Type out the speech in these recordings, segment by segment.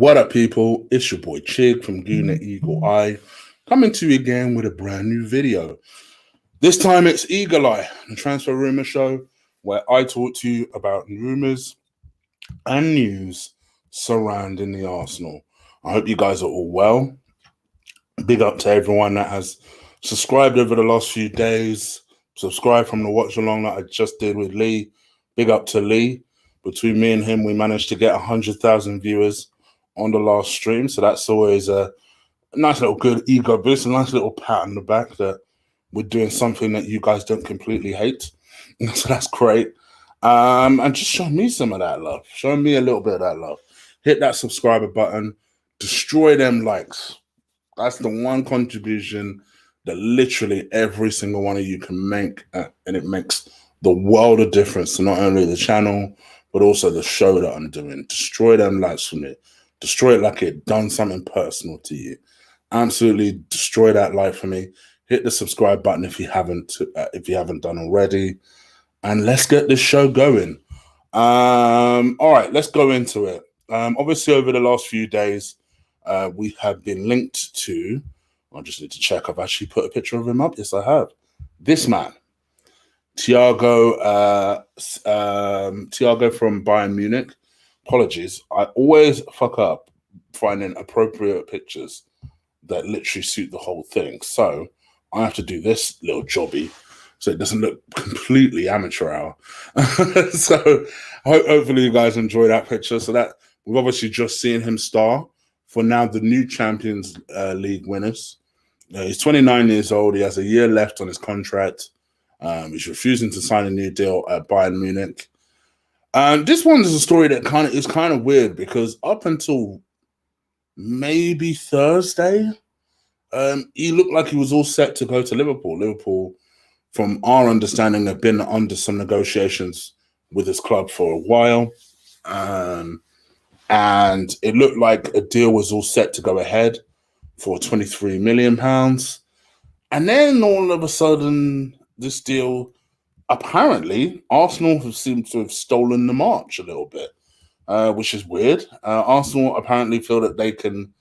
What up, people? It's your boy Chig from Guna Eagle Eye, coming to you again with a brand new video. This time it's Eagle Eye, the transfer rumor show, where I talk to you about rumors and news surrounding the Arsenal. I hope you guys are all well. Big up to everyone that has subscribed over the last few days. Subscribe from the watch along that I just did with Lee. Big up to Lee. Between me and him, we managed to get 100,000 viewers on the last stream. So that's always a nice little good ego boost, a nice little pat on the back that we're doing something that you guys don't completely hate. So that's great. And just show me some of that love. Show me a little bit of that love. Hit that subscriber button. Destroy them likes. That's the one contribution that literally every single one of you can make. And it makes the world of difference to not only the channel, but also the show that I'm doing. Destroy them likes for me. Destroy it like it done something personal to you. Absolutely destroy that like for me. Hit the subscribe button if you haven't done already. And let's get this show going. All right, let's go into it. Obviously, over the last few days, we have been linked to, I just need to check, I've actually put a picture of him up. Yes, I have. This man, Thiago from Bayern Munich. Apologies, I always fuck up finding appropriate pictures that literally suit the whole thing. So I have to do this little jobby so it doesn't look completely amateur hour. So hopefully you guys enjoy that picture. So that we've obviously just seen him star for now the new Champions League winners. He's 29 years old. He has a year left on his contract. He's refusing to sign a new deal at Bayern Munich. This one is a story that is kind of weird because up until maybe Thursday, he looked like he was all set to go to Liverpool. Liverpool, from our understanding, have been under some negotiations with his club for a while. And it looked like a deal was all set to go ahead for £23 million. And then all of a sudden, this deal, apparently, Arsenal have seemed to have stolen the march a little bit, which is weird. Arsenal apparently feel that they can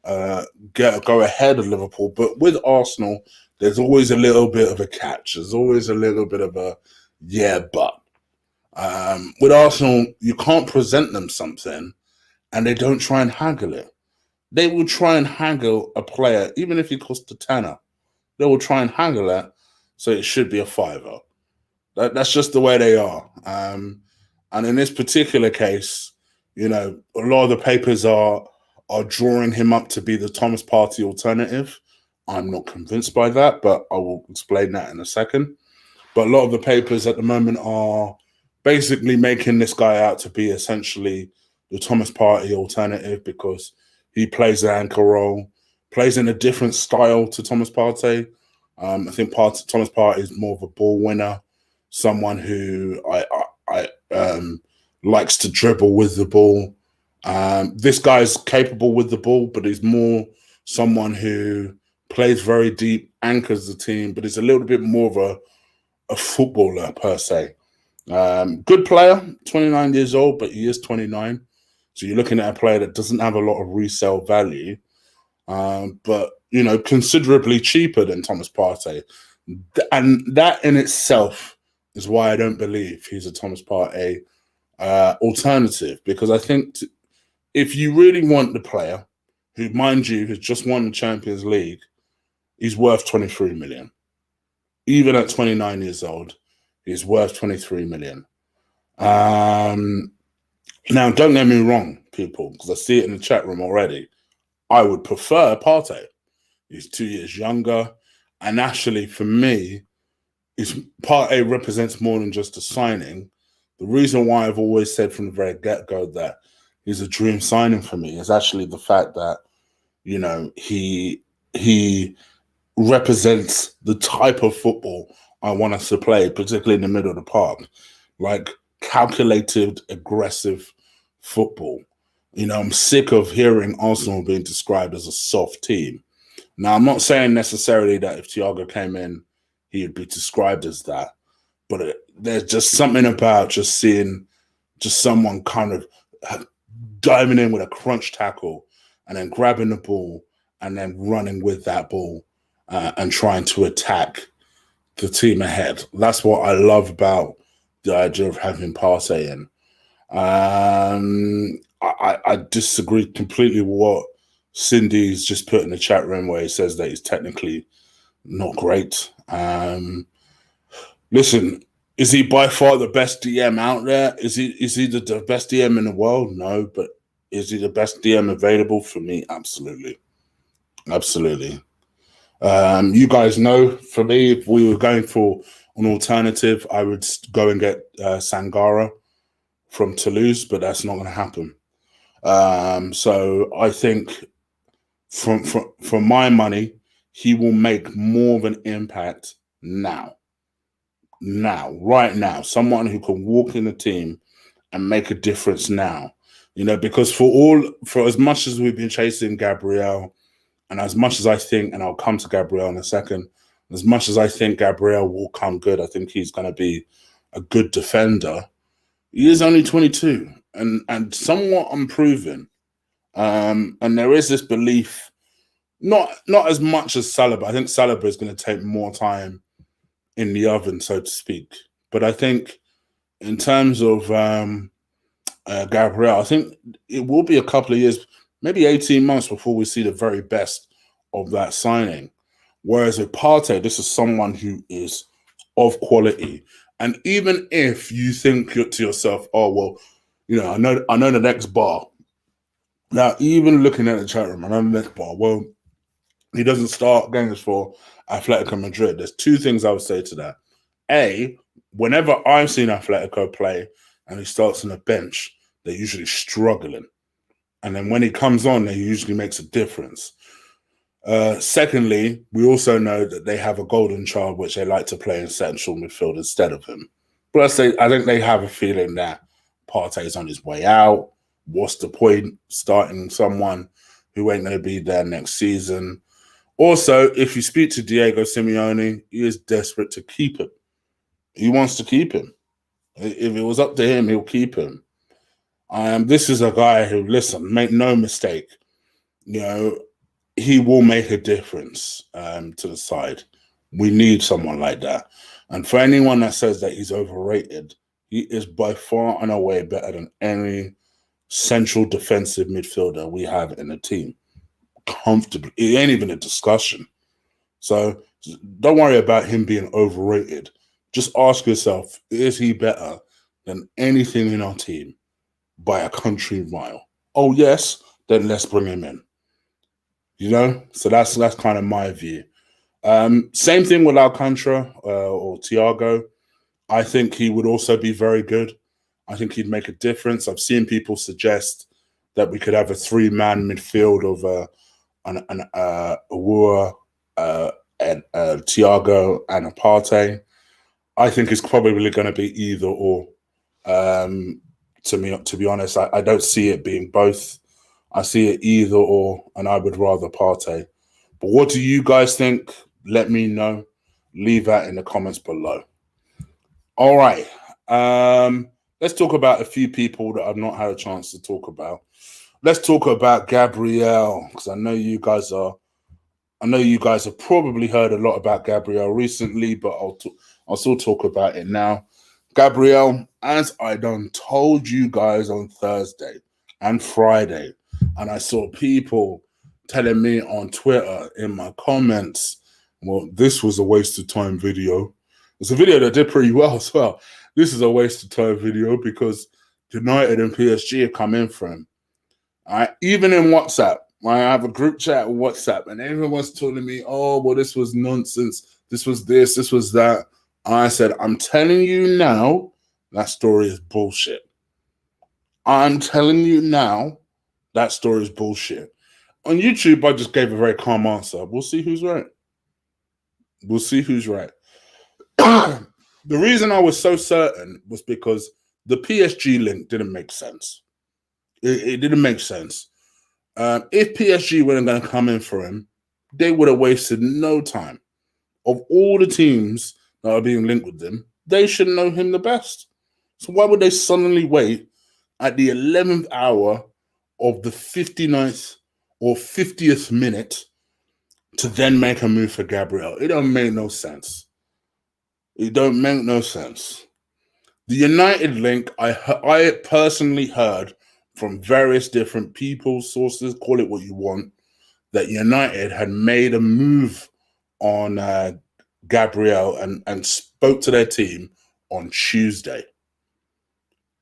go ahead of Liverpool, but with Arsenal, there's always a little bit of a catch. There's always a little bit of a but. With Arsenal, you can't present them something and they don't try and haggle it. They will try and haggle a player, even if he costs a tenner. They will try and haggle that, so it should be a fiver. That's just the way they are. And in this particular case, you know, a lot of the papers are drawing him up to be the Thomas Partey alternative. I'm not convinced by that, but I will explain that in a second. But a lot of the papers at the moment are basically making this guy out to be essentially the Thomas Partey alternative because he plays the anchor role, plays in a different style to Thomas Partey. I think Thomas Partey is more of a ball winner, someone who I likes to dribble with the ball. This guy's capable with the ball, but he's more someone who plays very deep, anchors the team, but is a little bit more of a footballer per se. Good player, 29 years old, but he is 29. So you're looking at a player that doesn't have a lot of resale value, but, you know, considerably cheaper than Thomas Partey. And that in itself is why I don't believe he's a Thomas Partey alternative, because I think if you really want the player who, mind you, has just won the Champions League, he's worth 23 million. Even at 29 years old, he's worth 23 million. Now, don't get me wrong, people, because I see it in the chat room already. I would prefer Partey. He's 2 years younger. And actually, for me, Partey represents more than just a signing. The reason why I've always said from the very get-go that he's a dream signing for me is actually the fact that, you know, he represents the type of football I want us to play, particularly in the middle of the park. Like calculated, aggressive football. You know, I'm sick of hearing Arsenal being described as a soft team. Now, I'm not saying necessarily that if Thiago came in, he would be described as that. But there's just something about just seeing just someone kind of diving in with a crunch tackle and then grabbing the ball and then running with that ball and trying to attack the team ahead. That's what I love about the idea of having Partey in. I disagree completely with what Cindy's just put in the chat room, where he says that he's technically not great. Listen, is he by far the best DM out there? Is he the best DM in the world? No, but is he the best DM available? For me, absolutely. Absolutely. You guys know, for me, if we were going for an alternative, I would go and get Sangara from Toulouse, but that's not going to happen. So I think from my money, he will make more of an impact now. Right now, someone who can walk in the team and make a difference now. You know, because for as much as we've been chasing Gabriel, and as much as I think, and I'll come to Gabriel in a second, as much as I think Gabriel will come good, I think he's going to be a good defender. He is only 22 and somewhat unproven. And there is this belief, not as much as Saliba. I think Saliba is going to take more time in the oven, so to speak. But I think in terms of Gabriel, I think it will be a couple of years, maybe 18 months before we see the very best of that signing. Whereas with Partey, this is someone who is of quality. And even if you think to yourself, oh, well, you know, I know the next bar. Now, even looking at the chat room, I know the next bar, well, he doesn't start games for Atletico Madrid. There's two things I would say to that. A, whenever I've seen Atletico play and he starts on the bench, they're usually struggling. And then when he comes on, he usually makes a difference. Secondly, we also know that they have a golden child, which they like to play in central midfield instead of him. Plus, I think they have a feeling that Partey's on his way out. What's the point starting someone who ain't going to be there next season? Also, if you speak to Diego Simeone, he is desperate to keep him. He wants to keep him. If it was up to him, he'll keep him. This is a guy who, listen, make no mistake, you know, he will make a difference to the side. We need someone like that. And for anyone that says that he's overrated, he is by far and away better than any central defensive midfielder we have in the team. Comfortably. It ain't even a discussion. So don't worry about him being overrated. Just ask yourself, is he better than anything in our team by a country mile? Oh, yes, then let's bring him in. You know? So that's kind of my view. Same thing with Alcantara or Thiago. I think he would also be very good. I think he'd make a difference. I've seen people suggest that we could have a three-man midfield of Aouar, and Thiago and a Partey. I think it's probably going to be either or. To be honest, I don't see it being both. I see it either or, and I would rather Partey. But what do you guys think? Let me know. Leave that in the comments below. All right. Let's talk about a few people that I've not had a chance to talk about. Let's talk about Gabriel, because I know you guys have probably heard a lot about Gabriel recently, but I'll still talk about it now. Gabriel, as I done told you guys on Thursday and Friday, and I saw people telling me on Twitter in my comments, well, this was a waste of time video. It's a video that did pretty well as well. This is a waste of time video because United and PSG have come in for him. Even in WhatsApp, I have a group chat with WhatsApp, and everyone's telling me, oh, well, this was nonsense. This was this, this was that. I said, I'm telling you now, that story is bullshit. I'm telling you now, that story is bullshit. On YouTube, I just gave a very calm answer. We'll see who's right. We'll see who's right. The reason I was so certain was because the PSG link didn't make sense. It didn't make sense. If PSG weren't going to come in for him, they would have wasted no time. Of all the teams that are being linked with them, they should know him the best. So why would they suddenly wait at the 11th hour of the 59th or 50th minute to then make a move for Gabriel. It don't make no sense. It don't make no sense. The United link, I personally heard from various different people, sources, call it what you want, that United had made a move on Gabriel and spoke to their team on Tuesday.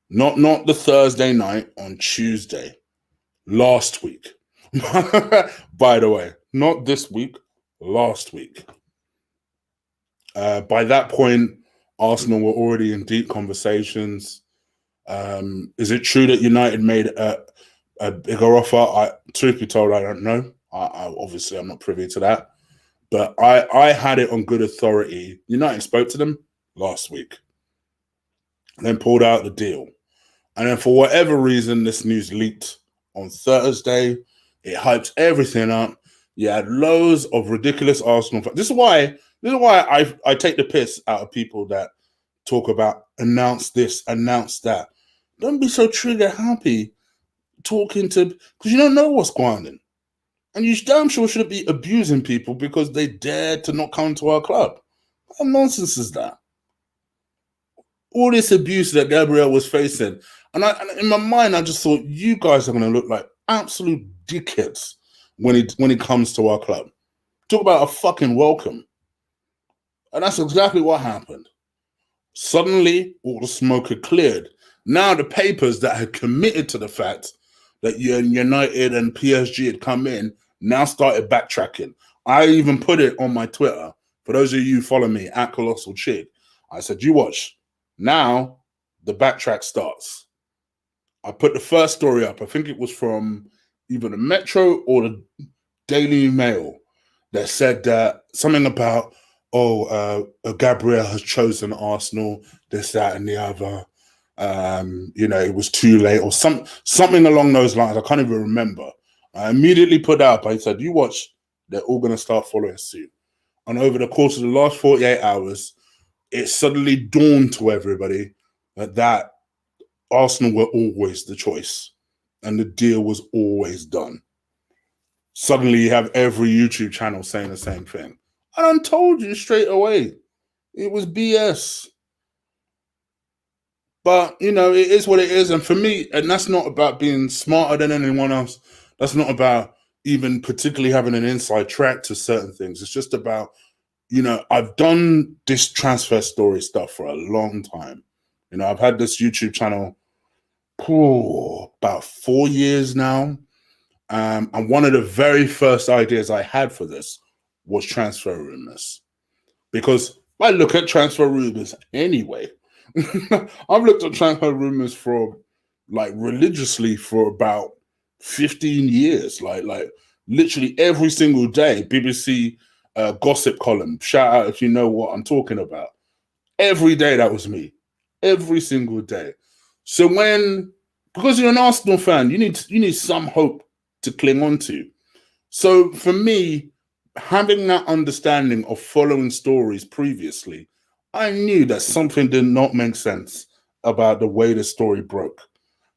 Not the Thursday night, on Tuesday. Last week. By the way, not this week, last week. By that point, Arsenal were already in deep conversations. Is it true that United made a bigger offer? Truth be told, I don't know. Obviously, I'm not privy to that. But I had it on good authority. United spoke to them last week. Then pulled out the deal. And then for whatever reason, this news leaked on Thursday. It hyped everything up. You had loads of ridiculous Arsenal fans. This is why I take the piss out of people that talk about announce this, announce that. Don't be so trigger happy talking to, because you don't know what's going on. And you damn sure shouldn't be abusing people because they dared to not come to our club. What nonsense is that? All this abuse that Gabriel was facing. And in my mind, I just thought, you guys are going to look like absolute dickheads when he comes to our club. Talk about a fucking welcome. And that's exactly what happened. Suddenly, all the smoke had cleared. Now the papers that had committed to the fact that United and PSG had come in now started backtracking. I even put it on my Twitter. For those of you who follow me, at Colossal Chig, I said, you watch. Now the backtrack starts. I put the first story up. I think it was from either the Metro or the Daily Mail that said that something about, Gabriel has chosen Arsenal, this, that, and the other. It was too late or something along those lines. I can't even remember. I immediately put up. I said, you watch, they're all going to start following suit. And over the course of the last 48 hours, it suddenly dawned to everybody that Arsenal were always the choice and the deal was always done. Suddenly you have every YouTube channel saying the same thing. I done told you straight away. It was BS. But, it is what it is. And for me, and that's not about being smarter than anyone else. That's not about even particularly having an inside track to certain things. It's just about, I've done this transfer story stuff for a long time. I've had this YouTube channel about 4 years now. And one of the very first ideas I had for this was transfer rumors. Because I look at transfer rumors anyway. I've looked at transfer rumors for religiously for about 15 years. Like literally every single day, BBC gossip column. Shout out if you know what I'm talking about. Every day that was me. Every single day. So because you're an Arsenal fan, you need some hope to cling on to. So for me, having that understanding of following stories previously, I knew that something did not make sense about the way the story broke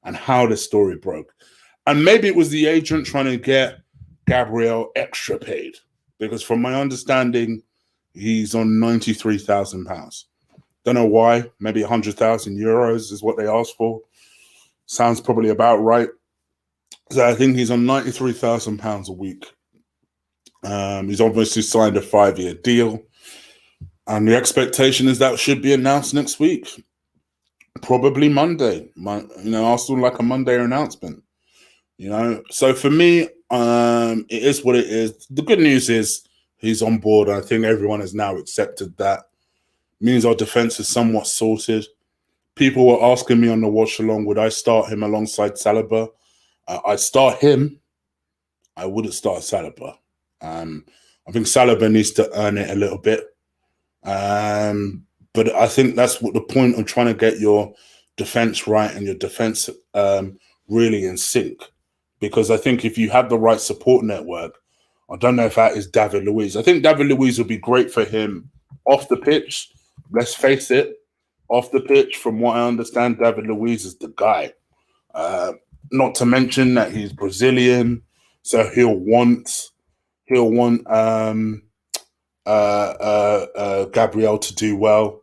and how the story broke. And maybe it was the agent trying to get Gabriel extra paid, because from my understanding, he's on £93,000. Don't know why. Maybe 100,000 euros is what they asked for. Sounds probably about right. So I think he's on £93,000 a week. He's obviously signed a 5-year deal. And the expectation is that should be announced next week. Probably Monday. Arsenal like a Monday announcement. So for me, it is what it is. The good news is he's on board. I think everyone has now accepted that. Means our defense is somewhat sorted. People were asking me on the watch along, would I start him alongside Saliba? I'd start him. I wouldn't start Saliba. I think Saliba needs to earn it a little bit. But I think that's what the point of trying to get your defense right and your defense really in sync. Because I think if you have the right support network, I don't know if that is David Luiz. I think David Luiz would be great for him off the pitch. Let's face it, off the pitch, from what I understand, David Luiz is the guy. Not to mention that he's Brazilian, so he'll want Gabriel to do well.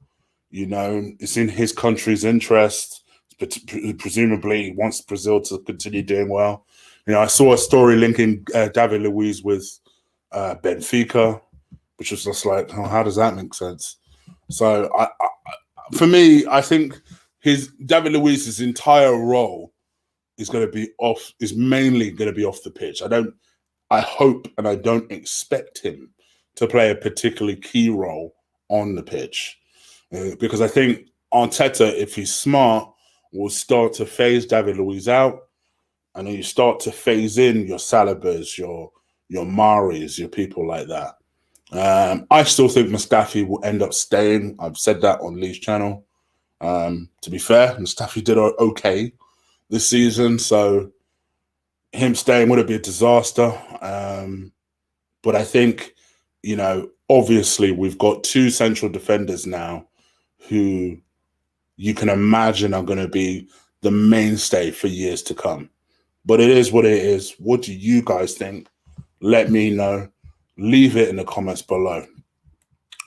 You know, it's in his country's interest. But presumably, he wants Brazil to continue doing well. You know, I saw a story linking David Luiz with Benfica, which was just like, oh, how does that make sense? So, for me, I think David Luiz's entire role is going to be off. Is mainly going to be off the pitch. I hope and I don't expect him to play a particularly key role on the pitch, because I think Arteta, if he's smart, will start to phase David Luiz out, and then you start to phase in your Salibas, your Maris, your people like that. I still think Mustafi will end up staying. I've said that on Lee's channel. To be fair, Mustafi did okay this season, so him staying wouldn't be a disaster. But I think, you know, obviously we've got two central defenders now who you can imagine are going to be the mainstay for years to come. But it is what it is. What do you guys think? Let me know. Leave it in the comments below.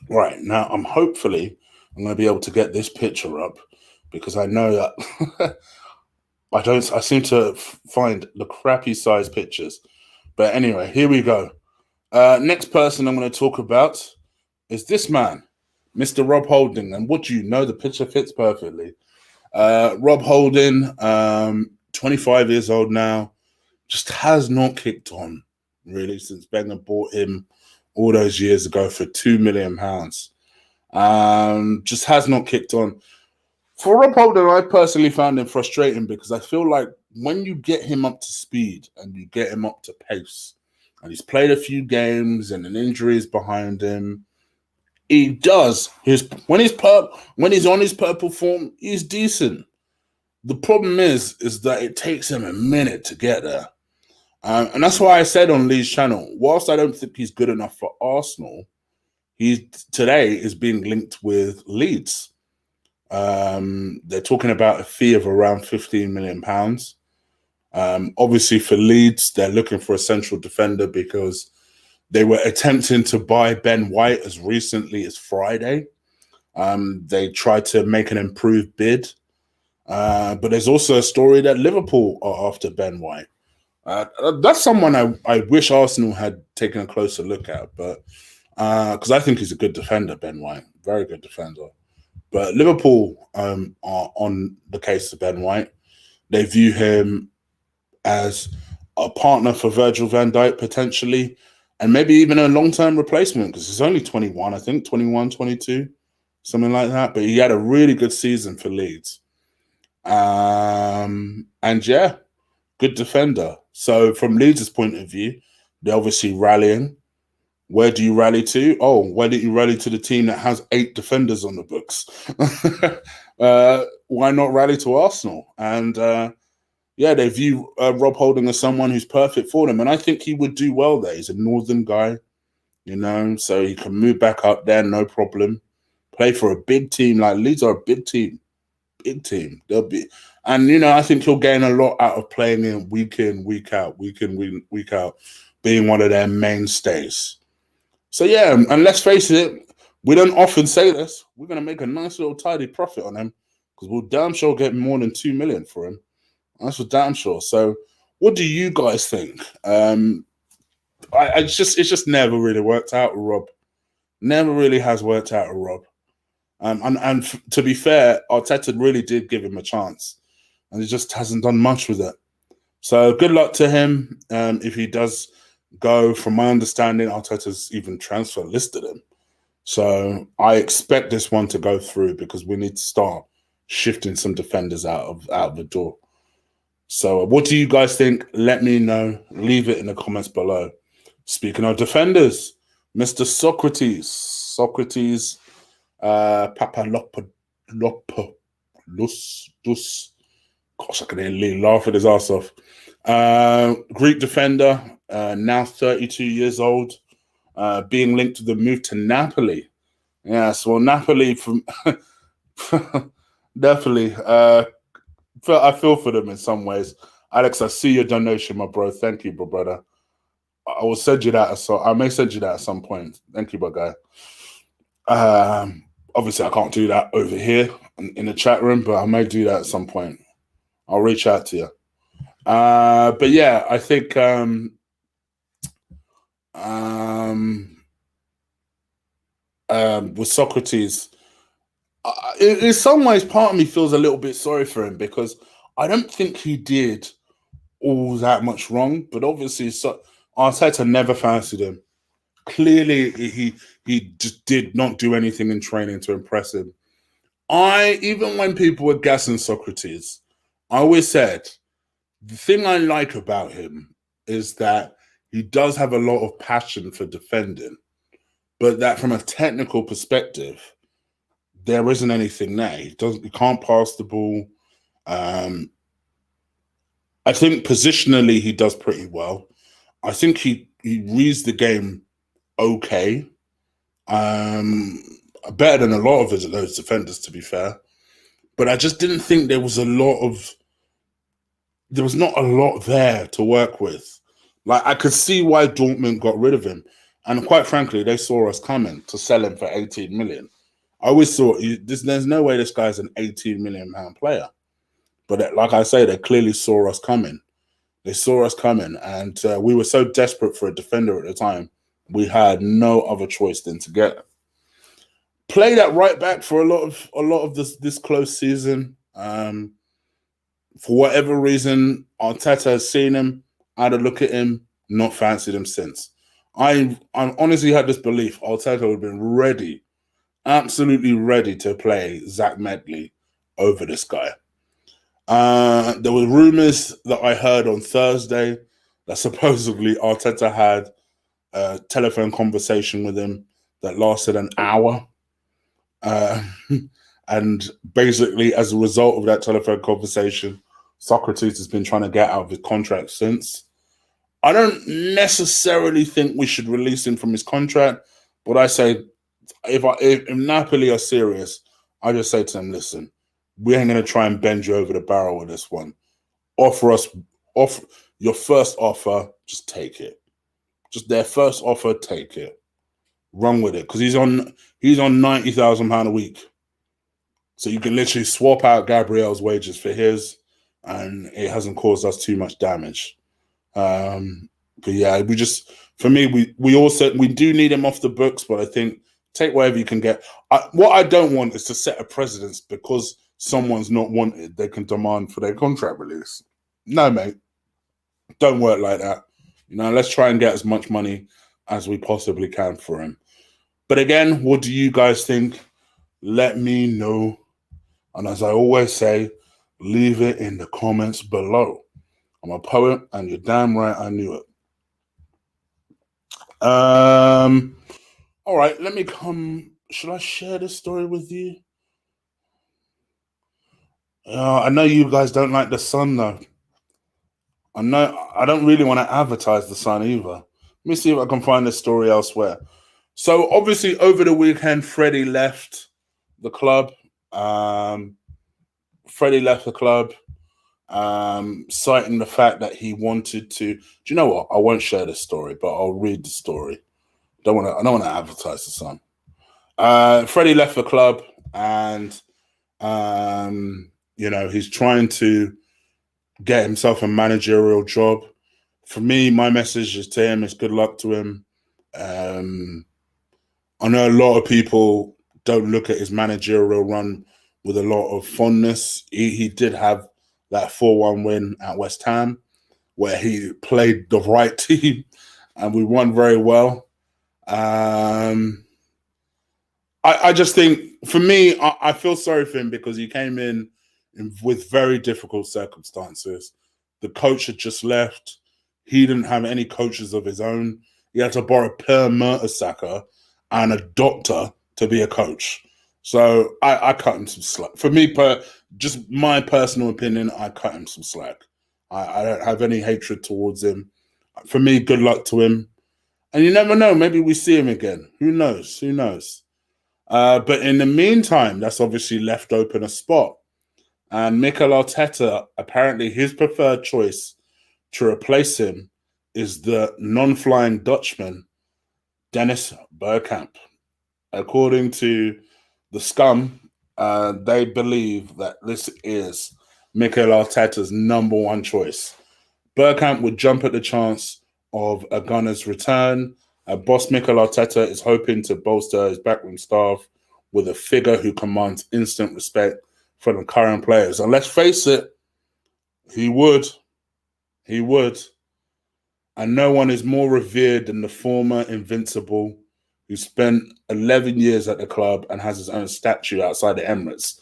Right, now I'm going to be able to get this picture up, because I know that I seem to find the crappy size pictures. But anyway, here we go. Next person I'm going to talk about is this man, Mr. Rob Holding. And what do you know? The picture fits perfectly. Rob Holding, 25 years old now, just has not kicked on, really, since Wenger bought him all those years ago for £2 million. Just has not kicked on. For Rob Holding, I personally found him frustrating, because I feel like when you get him up to speed and you get him up to pace, and he's played a few games and an injury is behind him, he does. When he's on his purple form, he's decent. The problem is that it takes him a minute to get there. And that's why I said on Lee's channel, whilst I don't think he's good enough for Arsenal, he today is being linked with Leeds. They're talking about a fee of around £15 million. Obviously for Leeds, they're looking for a central defender, because they were attempting to buy Ben White as recently as Friday. They tried to make an improved bid. But there's also a story that Liverpool are after Ben White. That's someone I wish Arsenal had taken a closer look at, but because I think he's a good defender, Ben White, very good defender. But Liverpool are on the case of Ben White. They view him as a partner for Virgil van Dijk potentially, and maybe even a long-term replacement, because he's only 21, I think, 21, 22, something like that. But he had a really good season for Leeds. And yeah, good defender. So from Leeds' point of view, they're obviously rallying. Where do you rally to? Oh, why don't you rally to the team that has 8 defenders on the books? Why not rally to Arsenal? And yeah, they view Rob Holding as someone who's perfect for them. And I think he would do well there. He's a northern guy, you know, so he can move back up there, no problem. Play for a big team. Like Leeds are a big team. Big team. They'll be, and you know, I think he'll gain a lot out of playing in, week week out, being one of their mainstays. So yeah, and let's face it, we don't often say this. We're going to make a nice little tidy profit on him, because we'll damn sure get more than 2 million for him. That's for damn sure. So what do you guys think? It's just never really worked out with Rob. Never really has worked out with Rob. And to be fair, Arteta really did give him a chance, and he just hasn't done much with it. So good luck to him if he does go. From my understanding, Arteta's even transfer listed him. So I expect this one to go through, because we need to start shifting some defenders out of the door. So what do you guys think? Let me know. Leave it in the comments below. Speaking of defenders, Mr. Sokratis, Papadopoulos. Gosh, I can hear Lee laughing his ass off. Greek defender, now 32 years old, being linked to the move to Napoli. Yes, well, Napoli from definitely. I feel for them in some ways. Alex, I see your donation, my bro. Thank you, brother. I will send you that. So I may send you that at some point. Thank you, my guy. Obviously, I can't do that over here in the chat room, but I may do that at some point. I'll reach out to you. But yeah, I think with Sokratis, in some ways, part of me feels a little bit sorry for him because I don't think he did all that much wrong. But obviously, Arteta never fancied him. Clearly, he just did not do anything in training to impress him. Even when people were gassing Sokratis, I always said the thing I like about him is that he does have a lot of passion for defending, but that from a technical perspective, there isn't anything there. He can't pass the ball. I think positionally he does pretty well. I think he reads the game okay. Better than a lot of those defenders, to be fair. But I just didn't think there was not a lot there to work with. Like, I could see why Dortmund got rid of him. And quite frankly, they saw us coming to sell him for 18 million. I always thought there's no way this guy's an 18 million pound player. But like I say, they clearly saw us coming. They saw us coming. And we were so desperate for a defender at the time, we had no other choice than to get him. Played at right back for a lot of this close season. For whatever reason, Arteta has seen him, had a look at him, not fancied him since. I honestly had this belief Arteta would have been ready, absolutely ready to play Zach Medley over this guy. There were rumours that I heard on Thursday that supposedly Arteta had a telephone conversation with him that lasted an hour. And basically, as a result of that telephone conversation, Sokratis has been trying to get out of his contract since. I don't necessarily think we should release him from his contract, but I say if Napoli are serious, I just say to them, listen, we ain't going to try and bend you over the barrel with this one. Offer your first offer, just take it. Just their first offer, take it. Run with it, because he's on £90,000 a week. So you can literally swap out Gabriel's wages for his, and it hasn't caused us too much damage. But yeah, for me, we do need him off the books, but I think take whatever you can get. What I don't want is to set a precedence because someone's not wanted, they can demand for their contract release. No, mate, don't work like that. Let's try and get as much money as we possibly can for him. But again, what do you guys think? Let me know. And as I always say, leave it in the comments below. I'm a poet, and you're damn right I knew it. All right, let me come. Should I share this story with you? I know you guys don't like the Sun, though. I don't really want to advertise the Sun either. Let me see if I can find this story elsewhere. So obviously over the weekend, Freddie left the club. Citing the fact that he wanted to. Do you know what? I won't share the story, but I'll read the story. I don't want to advertise the Sun. Freddie left the club, and he's trying to get himself a managerial job. For me, my message is to him is good luck to him. I know a lot of people don't look at his managerial run with a lot of fondness. He did have that 4-1 win at West Ham, where he played the right team, and we won very well. I just think, for me, I feel sorry for him because he came in with very difficult circumstances. The coach had just left. He didn't have any coaches of his own. He had to borrow Per Mertesacker and a doctor to be a coach. So I cut him some slack. For me, just my personal opinion, I cut him some slack. I don't have any hatred towards him. For me, good luck to him. And you never know, maybe we see him again. Who knows? But in the meantime, that's obviously left open a spot. And Mikel Arteta, apparently his preferred choice to replace him is the non-flying Dutchman, Dennis Bergkamp. According to the Scum, they believe that this is Mikel Arteta's number one choice. Bergkamp would jump at the chance of a Gunner's return. Boss Mikel Arteta is hoping to bolster his backroom staff with a figure who commands instant respect from the current players. And let's face it, he would. He would. And no one is more revered than the former Invincible who spent 11 years at the club and has his own statue outside the Emirates.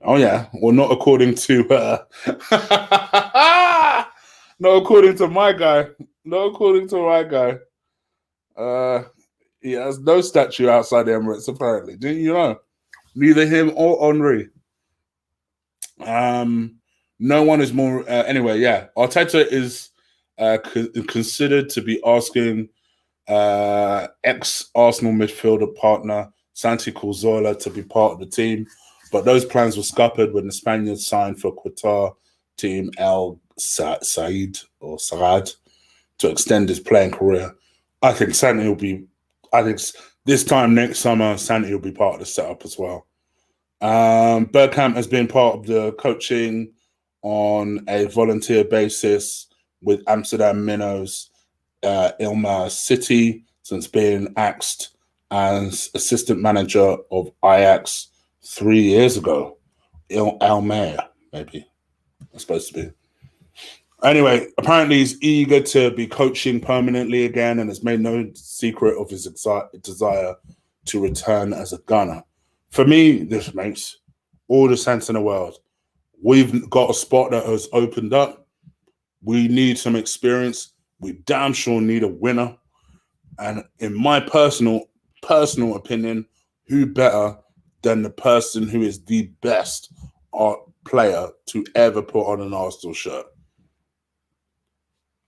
Oh, yeah. Well, not according to... not according to my guy. Not according to my guy. He has no statue outside the Emirates, apparently. Didn't you know? Neither him or Henry. No one is more... anyway, yeah. Arteta is considered to be asking ex-Arsenal midfielder partner Santi Cazorla to be part of the team, but those plans were scuppered when the Spaniards signed for Qatar team El Said or Sarad to extend his playing career. I think Santi will be... I think this time next summer, Santi will be part of the setup as well. Bergkamp has been part of the coaching on a volunteer basis with Amsterdam Minnows, Ilma City, since being axed as assistant manager of Ajax 3 years ago. Almere, maybe. It's supposed to be. Anyway, apparently he's eager to be coaching permanently again and has made no secret of his desire to return as a Gunner. For me, this makes all the sense in the world. We've got a spot that has opened up. We need some experience. We damn sure need a winner. And in my personal opinion, who better than the person who is the best player to ever put on an Arsenal shirt?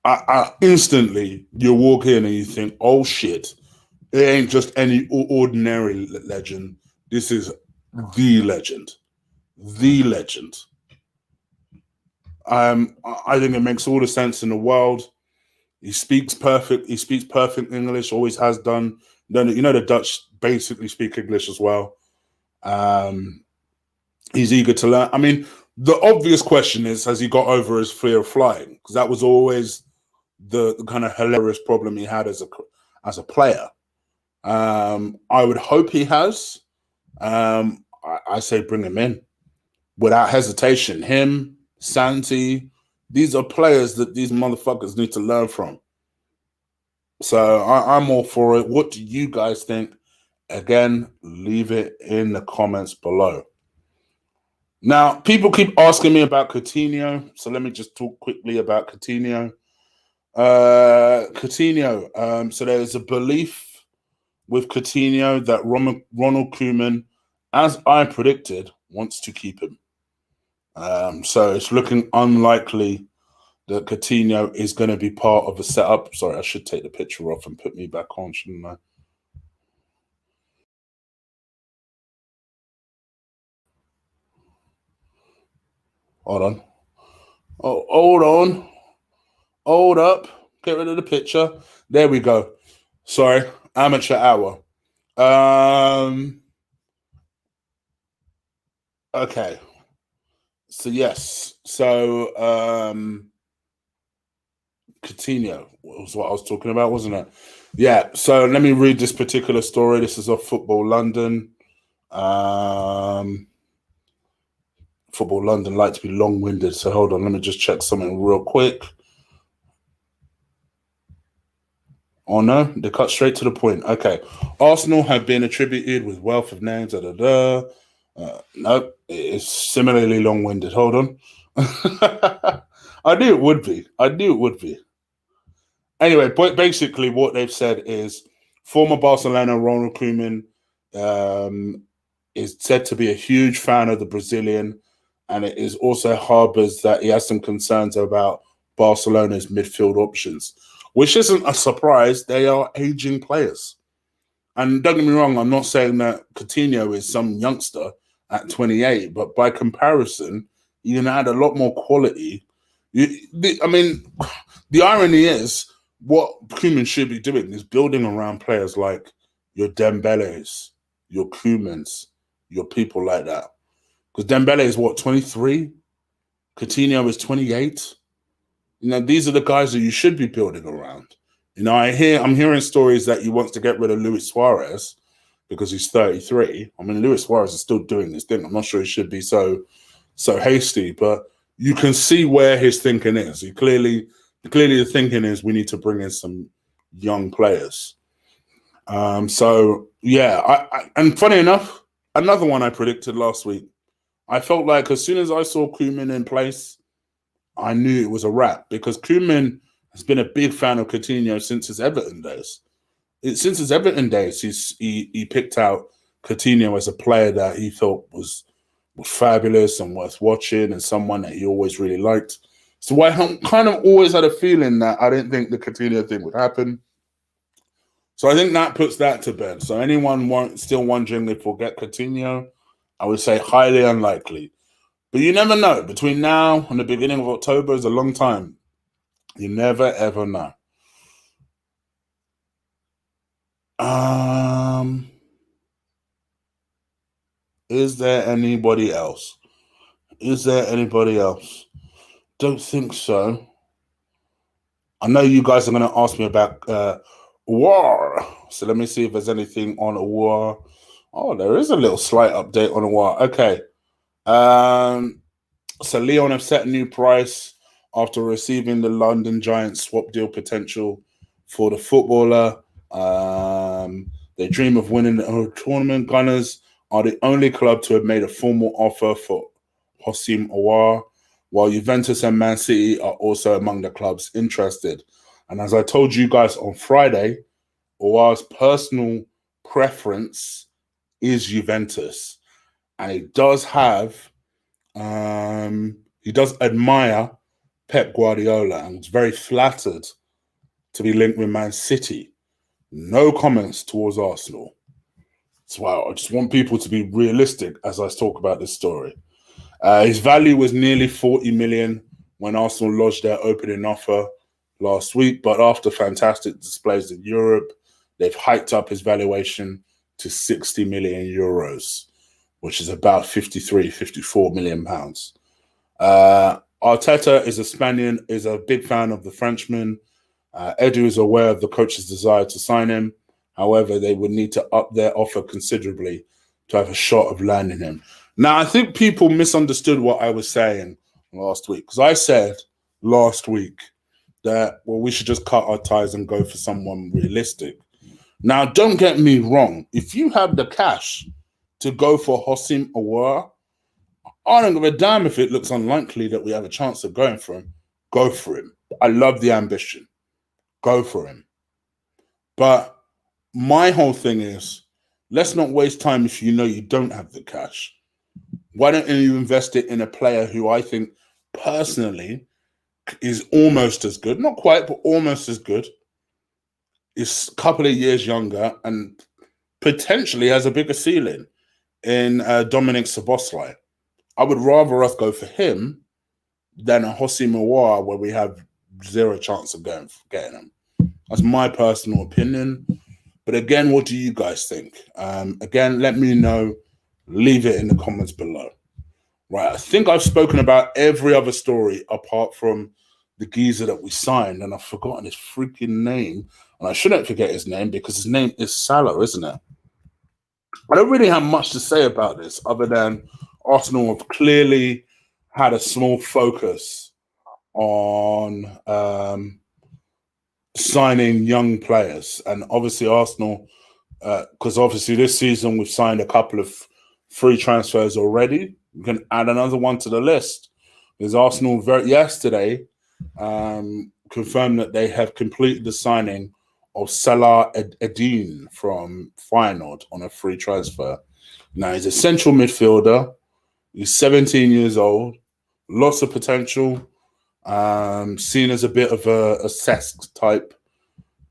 I instantly, you walk in and you think, oh shit, it ain't just any ordinary legend. This is the legend. The legend. I think it makes all the sense in the world. He speaks perfect English, always has done. You know the Dutch basically speak English as well. He's eager to learn. I mean, the obvious question is, has he got over his fear of flying? Because that was always the kind of hilarious problem he had as a player. I would hope he has. I say bring him in without hesitation. Him, Santi, these are players that these motherfuckers need to learn from. So I'm all for it. What do you guys think? Again, leave it in the comments below. Now, people keep asking me about Coutinho, so let me just talk quickly about Coutinho. So there's a belief with Coutinho that Ronald Koeman, as I predicted, wants to keep him. So it's looking unlikely that Coutinho is going to be part of a setup. Sorry, I should take the picture off and put me back on, shouldn't I? Hold on. Oh, hold on. Hold up. Get rid of the picture. There we go. Sorry, amateur hour. Okay. So yes. So Coutinho was what I was talking about, wasn't it? Yeah. So let me read this particular story. This is off Football London. Football London like to be long-winded, so hold on. Let me just check something real quick. Oh no, they cut straight to the point. Okay. Arsenal have been attributed with wealth of names. Nope, it's similarly long-winded. Hold on. I knew it would be. Anyway, basically what they've said is former Barcelona Ronald Koeman is said to be a huge fan of the Brazilian, and it is also harbors that he has some concerns about Barcelona's midfield options, which isn't a surprise. They are aging players. And don't get me wrong, I'm not saying that Coutinho is some youngster at 28, but by comparison, you're going to add a lot more quality. I mean, the irony is what Koeman should be doing is building around players like your Dembeles, your Koemans, your people like that. Because Dembele is what, 23? Coutinho is 28. These are the guys that you should be building around. I'm hearing stories that he wants to get rid of Luis Suarez because he's 33. I mean, Luis Suarez is still doing this thing. I'm not sure he should be so hasty, but you can see where his thinking is. Clearly the thinking is we need to bring in some young players. And funny enough, another one I predicted last week. I felt like as soon as I saw Koeman in place, I knew it was a wrap because Koeman has been a big fan of Coutinho since his Everton days. He picked out Coutinho as a player that he thought was fabulous and worth watching and someone that he always really liked. So I kind of always had a feeling that I didn't think the Coutinho thing would happen. So I think that puts that to bed. So anyone still wondering if we'll get Coutinho, I would say highly unlikely. But you never know. Between now and the beginning of October is a long time. You never, ever know. Is there anybody else? Don't think so. I know you guys are going to ask me about Aouar. So let me see if there's anything on Aouar. Oh, there is a little slight update on Aouar. Okay. So Lyon have set a new price after receiving the London Giants swap deal potential for the footballer. They dream of winning the tournament. Gunners are the only club to have made a formal offer for Houssem Aouar, while Juventus and Man City are also among the clubs interested. And as I told you guys on Friday, Aouar's personal preference is Juventus. And he does admire Pep Guardiola and was very flattered to be linked with Man City. No comments towards Arsenal. So I just want people to be realistic as I talk about this story. His value was nearly 40 million when Arsenal lodged their opening offer last week, but after fantastic displays in Europe, they've hiked up his valuation to 60 million euros, which is about 54 million pounds. Arteta is a big fan of the Frenchman. Edu is aware of the coach's desire to sign him. However, they would need to up their offer considerably to have a shot of landing him. Now, I think people misunderstood what I was saying last week, because I said last week that, well, we should just cut our ties and go for someone realistic. Now, don't get me wrong. If you have the cash to go for Houssem Aouar, I don't give a damn if it looks unlikely that we have a chance of going for him. Go for him. I love the ambition. Go for him. But my whole thing is, let's not waste time if you know you don't have the cash. Why don't you invest it in a player who I think personally is almost as good, not quite, but almost as good, is a couple of years younger and potentially has a bigger ceiling in Dominic Szoboszlai. I would rather us go for him than a Houssem Aouar where we have zero chance of getting him. That's my personal opinion. But again, what do you guys think? Again, let me know. Leave it in the comments below. Right, I think I've spoken about every other story apart from the geezer that we signed, and I've forgotten his freaking name. And I shouldn't forget his name because his name is Salah, isn't it? I don't really have much to say about this other than Arsenal have clearly had a small focus on signing young players. And obviously Arsenal, because obviously this season we've signed a couple of free transfers already. We can add another one to the list. Because Arsenal yesterday confirmed that they have completed the signing of Salah Eddine from Feyenoord on a free transfer. Now, he's a central midfielder. He's 17 years old. Lots of potential. Seen as a bit of a Cesc type.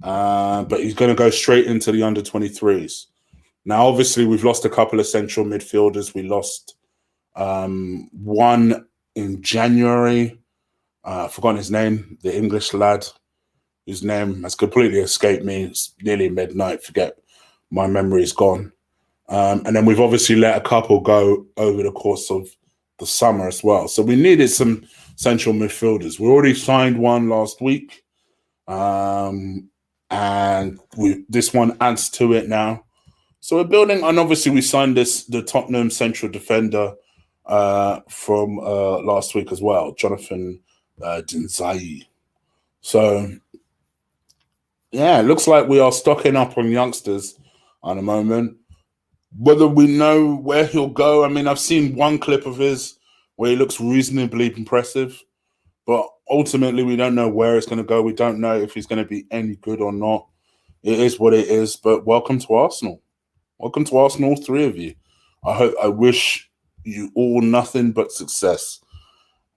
But he's going to go straight into the under-23s. Now, obviously, we've lost a couple of central midfielders. We lost one in January. I've forgotten his name, the English lad, whose name has completely escaped me. It's nearly midnight. Forget, my memory is gone. And then we've obviously let a couple go over the course of the summer as well. So we needed some central midfielders. We already signed one last week. And this one adds to it now. So we're building, and obviously we signed the Tottenham central defender from last week as well, Jonathan Dinzai. So yeah, it looks like we are stocking up on youngsters at the moment. Whether we know where he'll go, I mean, I've seen one clip of his where he looks reasonably impressive, but ultimately we don't know where it's going to go. We don't know if he's going to be any good or not. It is what it is, but welcome to Arsenal. Welcome to Arsenal, all three of you. I wish you all nothing but success,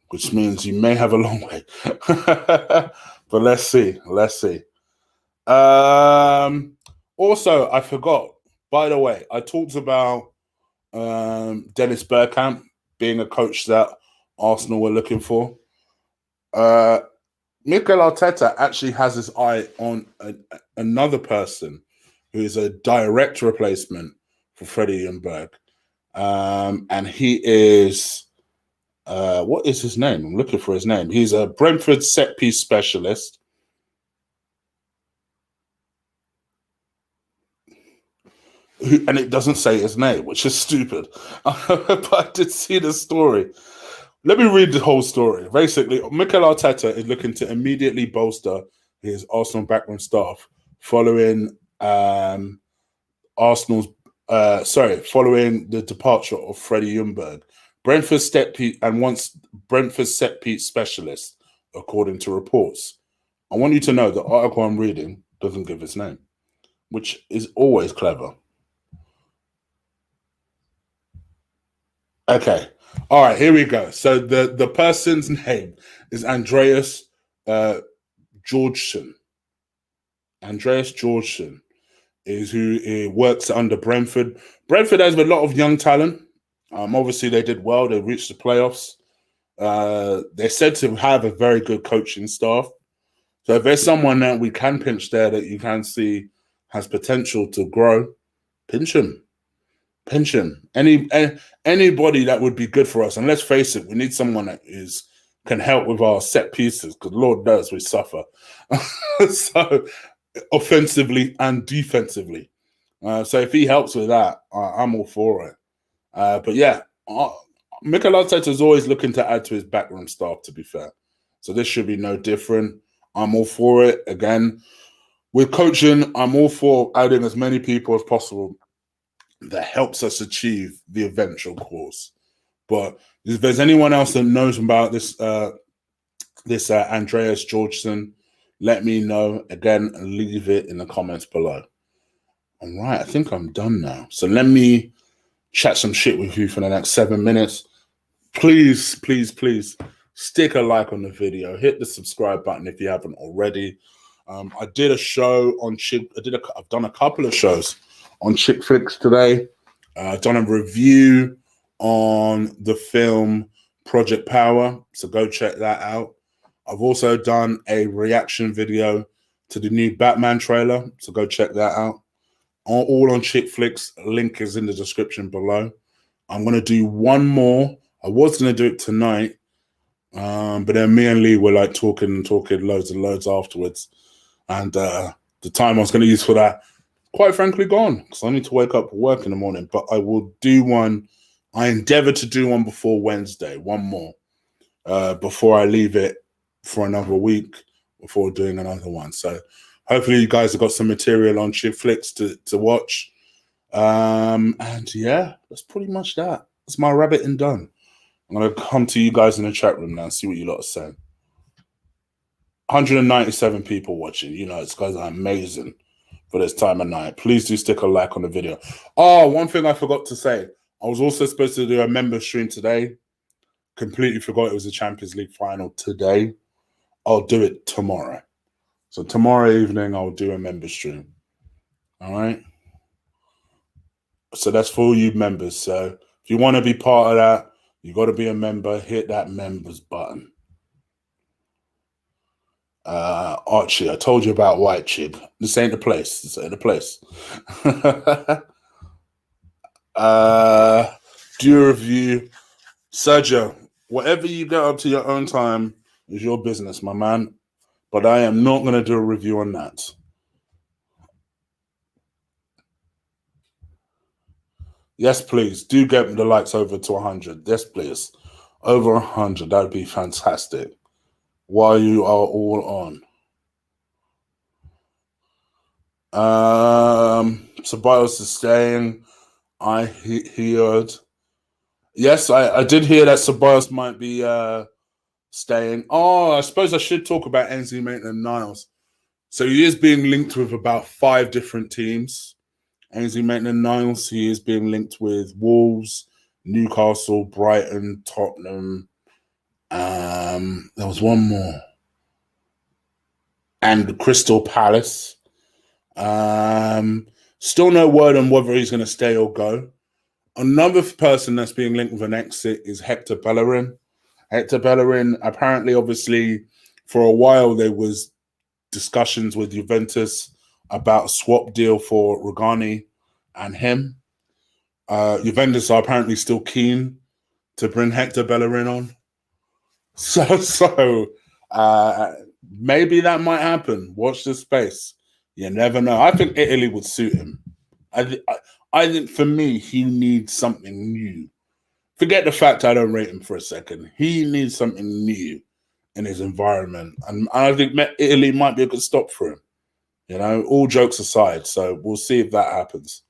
which means you may have a long way. But let's see. Let's see. Also, I forgot, by the way, I talked about Dennis Bergkamp being a coach that Arsenal were looking for. Mikel Arteta actually has his eye on another person who is a direct replacement for Freddie Ljungberg. And he is, what is his name? I'm looking for his name. He's a Brentford set-piece specialist. And it doesn't say his name, which is stupid. But I did see the story. Let me read the whole story. Basically, Mikel Arteta is looking to immediately bolster his Arsenal backroom staff following following the departure of Freddie Ljungberg, Brentford's set-piece specialist, according to reports. I want you to know the article I'm reading doesn't give his name, which is always clever. Okay. All right, here we go. So the person's name is Andreas Georgeson. Andreas Georgeson is who works under Brentford. Brentford has a lot of young talent. Obviously, they did well. They reached the playoffs. They're said to have a very good coaching staff. So if there's someone that we can pinch there that you can see has potential to grow, pinch him. Pinch him. Anybody that would be good for us. And let's face it, we need someone that can help with our set pieces, because Lord knows we suffer. So offensively and defensively. So if he helps with that, I'm all for it. But yeah, Mikel Arteta is always looking to add to his backroom staff, to be fair. So this should be no different. I'm all for it. Again, with coaching, I'm all for adding as many people as possible that helps us achieve the eventual course. But if there's anyone else that knows about this Andreas Georgeson, let me know. Again, leave it in the comments below. All right, I think I'm done now. So let me chat some shit with you for the next 7 minutes. Please, please, please stick a like on the video. Hit the subscribe button if you haven't already. I did a show on I've done a couple of shows on chick flicks today. I've done a review on the film Project Power, so go check that out. I've also done a reaction video to the new Batman trailer, so go check that out. All on chick flicks. Link is in the description below. I'm going to do one more. I was going to do it tonight, but then me and Lee were like talking loads and loads afterwards. And the time I was going to use for that, quite frankly, gone, because I need to wake up for work in the morning. But I will do one. I endeavor to do one before Wednesday, one more, before I leave it for another week before doing another one. So hopefully you guys have got some material on chick flicks to watch. And yeah, that's pretty much that. That's my rabbit and done. I'm going to come to you guys in the chat room now and see what you lot are saying. 197 people watching. You know, it's guys are amazing for this time of night. Please do stick a like on the video. Oh, one thing I forgot to say. I was also supposed to do a member stream today. Completely forgot it was a Champions League final today. I'll do it tomorrow. So tomorrow evening, I'll do a member stream. All right? So that's for all you members. So if you want to be part of that, You got to be a member. Hit that members button. Archie, I told you about White Chig. This ain't the place. This ain't the place. Do your review. Sergio, whatever you get up to your own time is your business, my man. But I am not going to do a review on that. Yes, please. Do get the likes over to 100. Yes, please. Over 100. That would be fantastic. While you are all on. Ceballos is staying. I heard. Yes, I did hear that Ceballos might be staying. Oh, I suppose I should talk about Ainsley Maitland-Niles. So he is being linked with about 5 different teams. Ainsley Maitland-Niles, he is being linked with Wolves, Newcastle, Brighton, Tottenham. There was one more. And Crystal Palace. Still no word on whether he's going to stay or go. Another person that's being linked with an exit is Hector Bellerin. Hector Bellerin, apparently, obviously, for a while there was discussions with Juventus about a swap deal for Rugani and him. Juventus are apparently still keen to bring Hector Bellerin on. So maybe that might happen. Watch this space. You never know. I think Italy would suit him. I think for me, he needs something new. Forget the fact I don't rate him for a second. He needs something new in his environment. And I think Italy might be a good stop for him. You know, all jokes aside. So we'll see if that happens.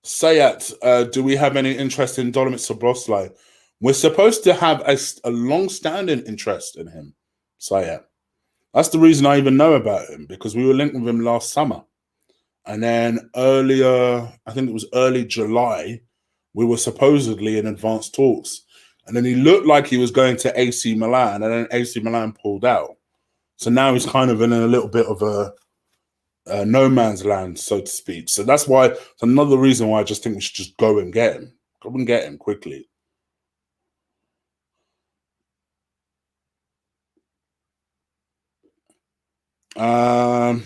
Sayat, do we have any interest in Dolomit Szoboszlai? We're supposed to have a long-standing interest in him, Sayat. That's the reason I even know about him, because we were linked with him last summer. And then earlier, I think it was early July, we were supposedly in advanced talks. And then he looked like he was going to AC Milan, and then AC Milan pulled out. So now he's kind of in a little bit of a no man's land, so to speak. So that's why, it's another reason why I just think we should just go and get him. Go and get him quickly.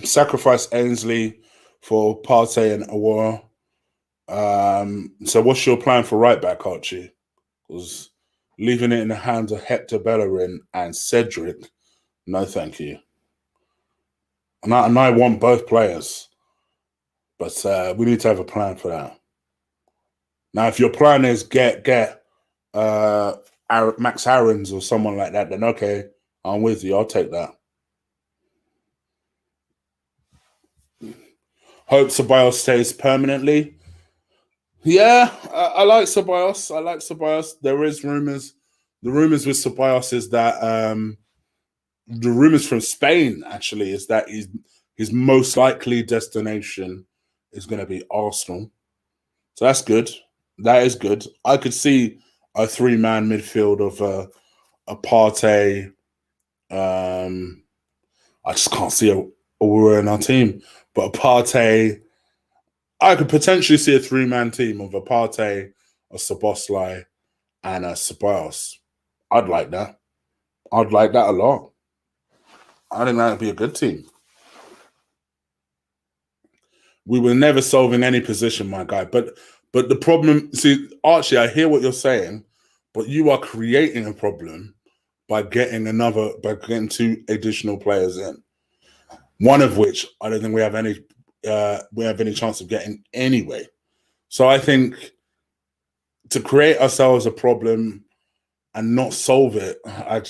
Sacrifice Ainsley for Partey and Aouar. So what's your plan for right back, Archie? Because leaving it in the hands of Hector Bellerin and Cedric, no thank you. And I want both players, but we need to have a plan for that. Now, if your plan is get Max Aarons or someone like that, then okay, I'm with you. I'll take that. Hope Ceballos stays permanently. Yeah, I like Ceballos. I like Ceballos. There is rumors. The rumors with Ceballos is that the rumors from Spain actually is that his most likely destination is going to be Arsenal. So that's good. That is good. I could see a 3-man midfield of a Partey. I just can't see a Aouar in our team, but a Partey. I could potentially see a 3-man team of a Partey, a Szoboszlai, and a Ceballos. I'd like that. I'd like that a lot. I think that would be a good team. We were never solving any position, my guy. But the problem, see, Archie, I hear what you're saying, but you are creating a problem by getting 2 additional players in. One of which I don't think we have any chance of getting anyway. So I think to create ourselves a problem and not solve it, I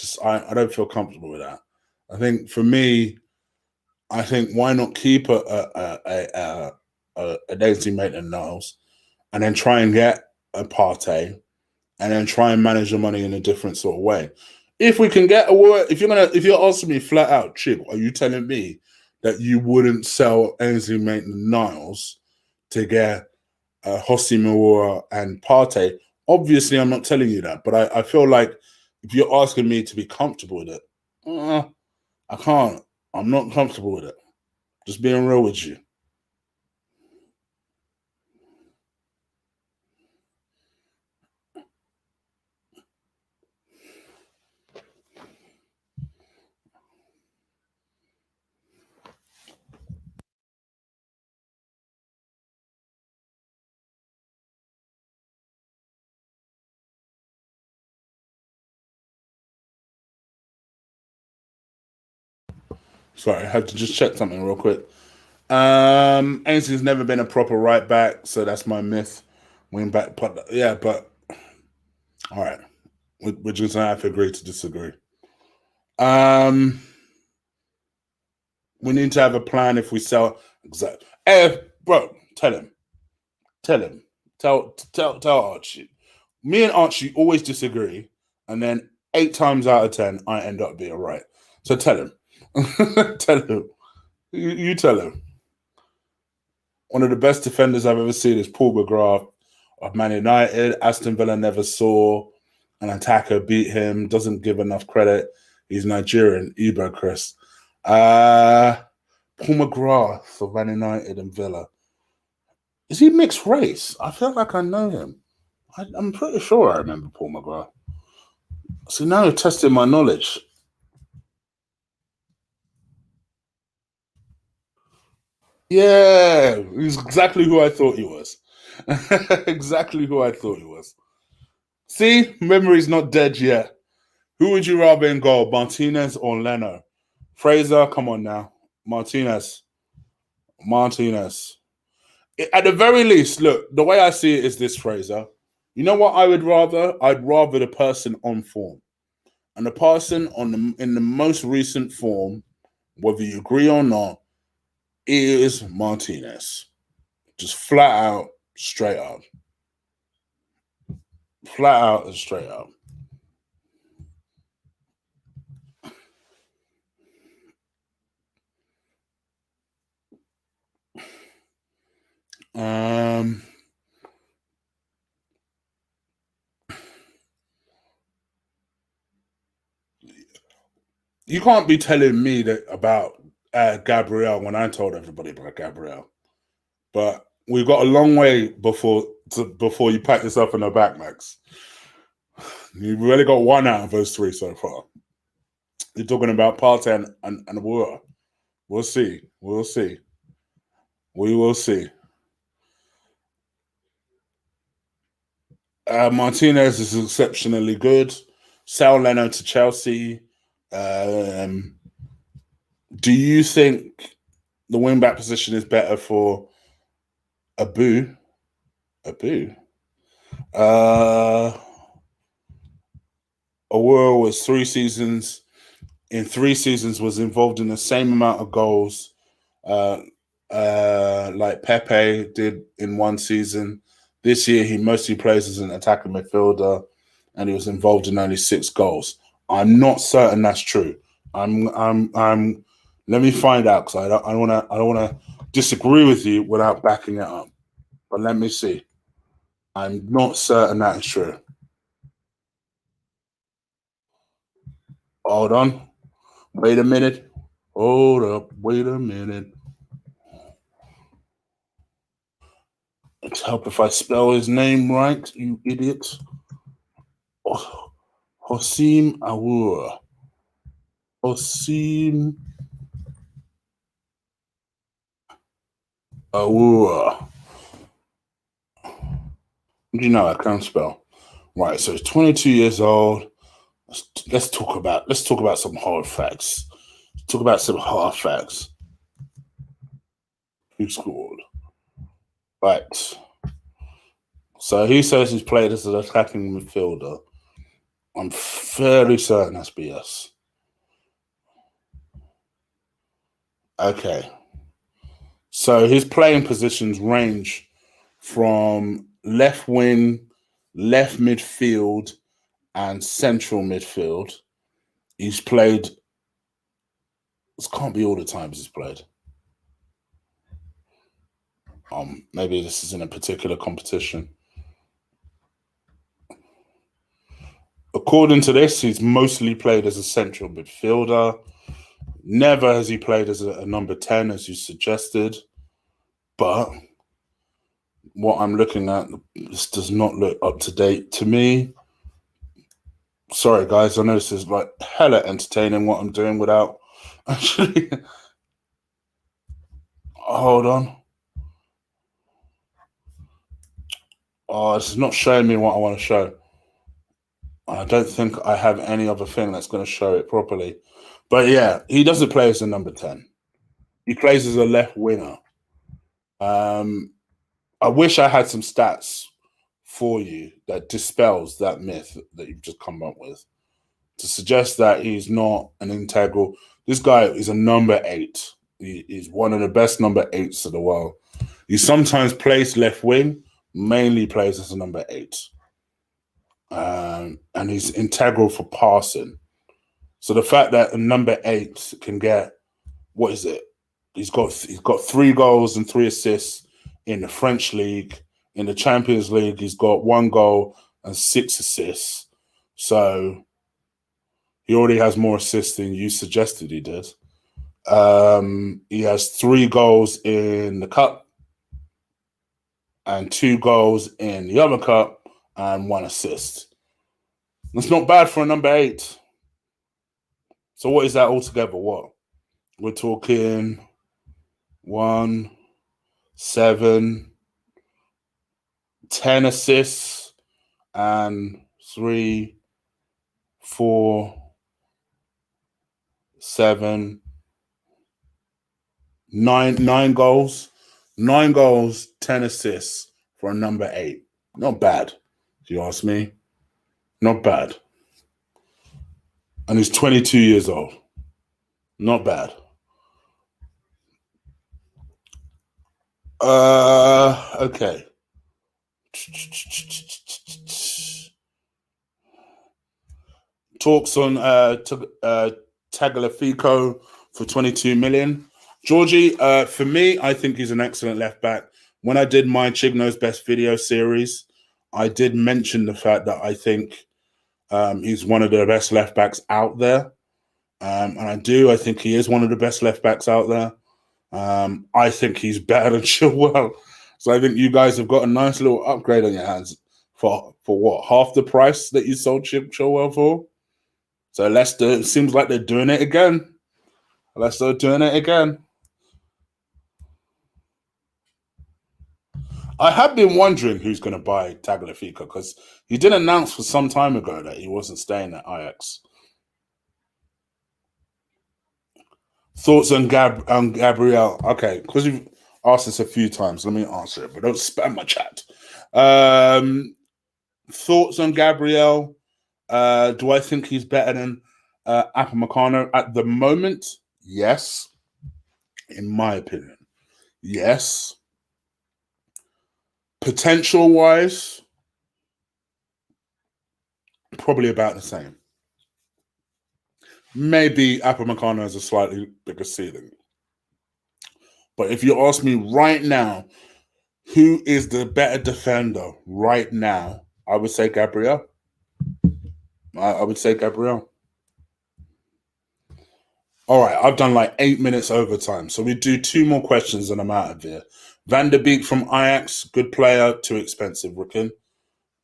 don't feel comfortable with that. I think for me, why not keep a Ainsley Maitland-Niles and then try and get a Partey and then try and manage the money in a different sort of way. If we can get if you're asking me flat out, Chig, are you telling me that you wouldn't sell Ainsley Maitland-Niles to get Houssem Aouar and Partey? Obviously, I'm not telling you that, but I feel like if you're asking me to be comfortable with it, I can't. I'm not comfortable with it. Just being real with you. Sorry, I had to just check something real quick. Ainsley's never been a proper right back, so that's my myth. Wing back, but yeah, but all right, we're just gonna have to agree to disagree. Um, we need to have a plan if we sell. Exactly. Bro, tell him, tell Archie. Me and Archie always disagree, and then 8 times out of 10, I end up being right. So tell him, tell him, you tell him. One of the best defenders I've ever seen is Paul McGrath of Man United. Aston Villa never saw an attacker beat him. Doesn't give enough credit. He's Nigerian. Igbo Chris. Paul McGrath of Man United and Villa. Is he mixed race? I feel like I know him. I'm pretty sure I remember Paul McGrath. So now you're testing my knowledge. Yeah, he's exactly who I thought he was. Exactly who I thought he was. See, memory's not dead yet. Who would you rather in goal, Martinez or Leno? Fraser, come on now. Martinez. Martinez. At the very least, look, the way I see it is this, Fraser. You know what I would rather? I'd rather the person on form. And the person in the most recent form, whether you agree or not, is Martinez. Just flat out, straight up. Flat out and straight up. Um, you can't be telling me that about Gabriel when I told everybody about Gabriel. But we've got a long way before you pat yourself in the back, Max. You've really got one out of those three so far. You're talking about Partey and Aouar. We'll see. We'll see. We will see. Martinez is exceptionally good. Sal Leno to Chelsea. Um, do you think the wing back position is better for Abu? Abu. Uh, Aouar was 3 seasons. In 3 seasons, was involved in the same amount of goals uh, like Pepe did in 1 season. This year, he mostly plays as an attacking midfielder, and he was involved in only 6 goals. I'm not certain that's true. I'm. Let me find out because I don't want to disagree with you without backing it up. But let me see. I'm not certain that's true. Hold on. Wait a minute. Hold up. Wait a minute. Let's help if I spell his name right, you idiot. Oh, Houssem Aouar. Houssem Aouar. You know I can't spell. Right, so he's 22 years old. Let's talk about some hard facts. Let's talk about some hard facts. Who scored? Right. So he says he's played as an attacking midfielder. I'm fairly certain that's BS. Okay. So his playing positions range from left wing, left midfield, and central midfield. He's played. This can't be all the times he's played. Maybe this is in a particular competition. According to this, he's mostly played as a central midfielder. Never has he played as a number 10, as you suggested. But what I'm looking at, this does not look up to date to me. Sorry, guys. I know this is like hella entertaining what I'm doing without actually. Hold on. Oh, it's not showing me what I want to show. I don't think I have any other thing that's going to show it properly. But yeah, he doesn't play as a number 10. He plays as a left winger. I wish I had some stats for you that dispels that myth that you've just come up with. To suggest that he's not an integral. This guy is a number 8. He's one of the best number 8s of the world. He sometimes plays left wing, mainly plays as a number 8. And he's integral for passing. So the fact that a number 8 can get, what is it? He's got 3 goals and 3 assists in the French league. In the Champions League, he's got 1 goal and 6 assists. So he already has more assists than you suggested he did. He has 3 goals in the cup and 2 goals in the other cup and 1 assist. That's not bad for a number 8. So what is that altogether? What? We're talking 1, 7, 10 assists and 3, 4, 7, 9 goals. 9 goals, 10 assists for a number 8. Not bad, if you ask me. Not bad. And he's 22 years old. Not bad. Okay. Talks on Tagliafico for 22 million. Georgie, for me, I think he's an excellent left back. When I did my Chigno's Best video series, I did mention the fact that I think he's one of the best left backs out there. And I think he is one of the best left backs out there. I think he's better than Chilwell. So I think you guys have got a nice little upgrade on your hands for what? Half the price that you sold Chilwell for? So Leicester, it seems like they're doing it again. Leicester doing it again. I have been wondering who's going to buy Tagliafico because he did announce for some time ago that he wasn't staying at Ajax. Thoughts on Gabriel? Okay, because you've asked this a few times, let me answer it, but don't spam my chat. Thoughts on Gabriel? Do I think he's better than Upamecano at the moment? Yes. In my opinion. Yes. Potential-wise, probably about the same. Maybe Upamecano has a slightly bigger ceiling. But if you ask me right now, who is the better defender right now, I would say Gabriel. I would say Gabriel. All right, I've done like 8 minutes overtime. So we do 2 more questions and I'm out of here. Van der Beek from Ajax, good player, too expensive, Ricken.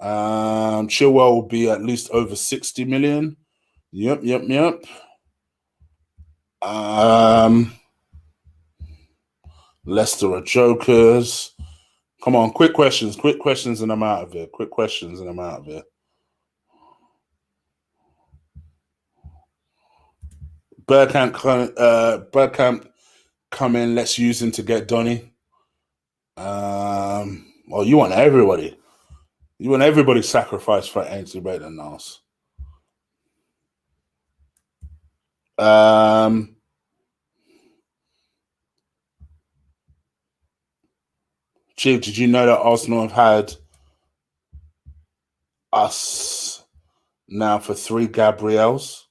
Chilwell will be at least over 60 million. Yep. Leicester are jokers. Come on, quick questions, and I'm out of here. Quick questions, and I'm out of here. Bergkamp come in. Let's use him to get Donny. Well, you want everybody. You want everybody sacrificed for Ainsley Maitland-Niles. Chief, did you know that Arsenal have had us now for 3 Gabriels?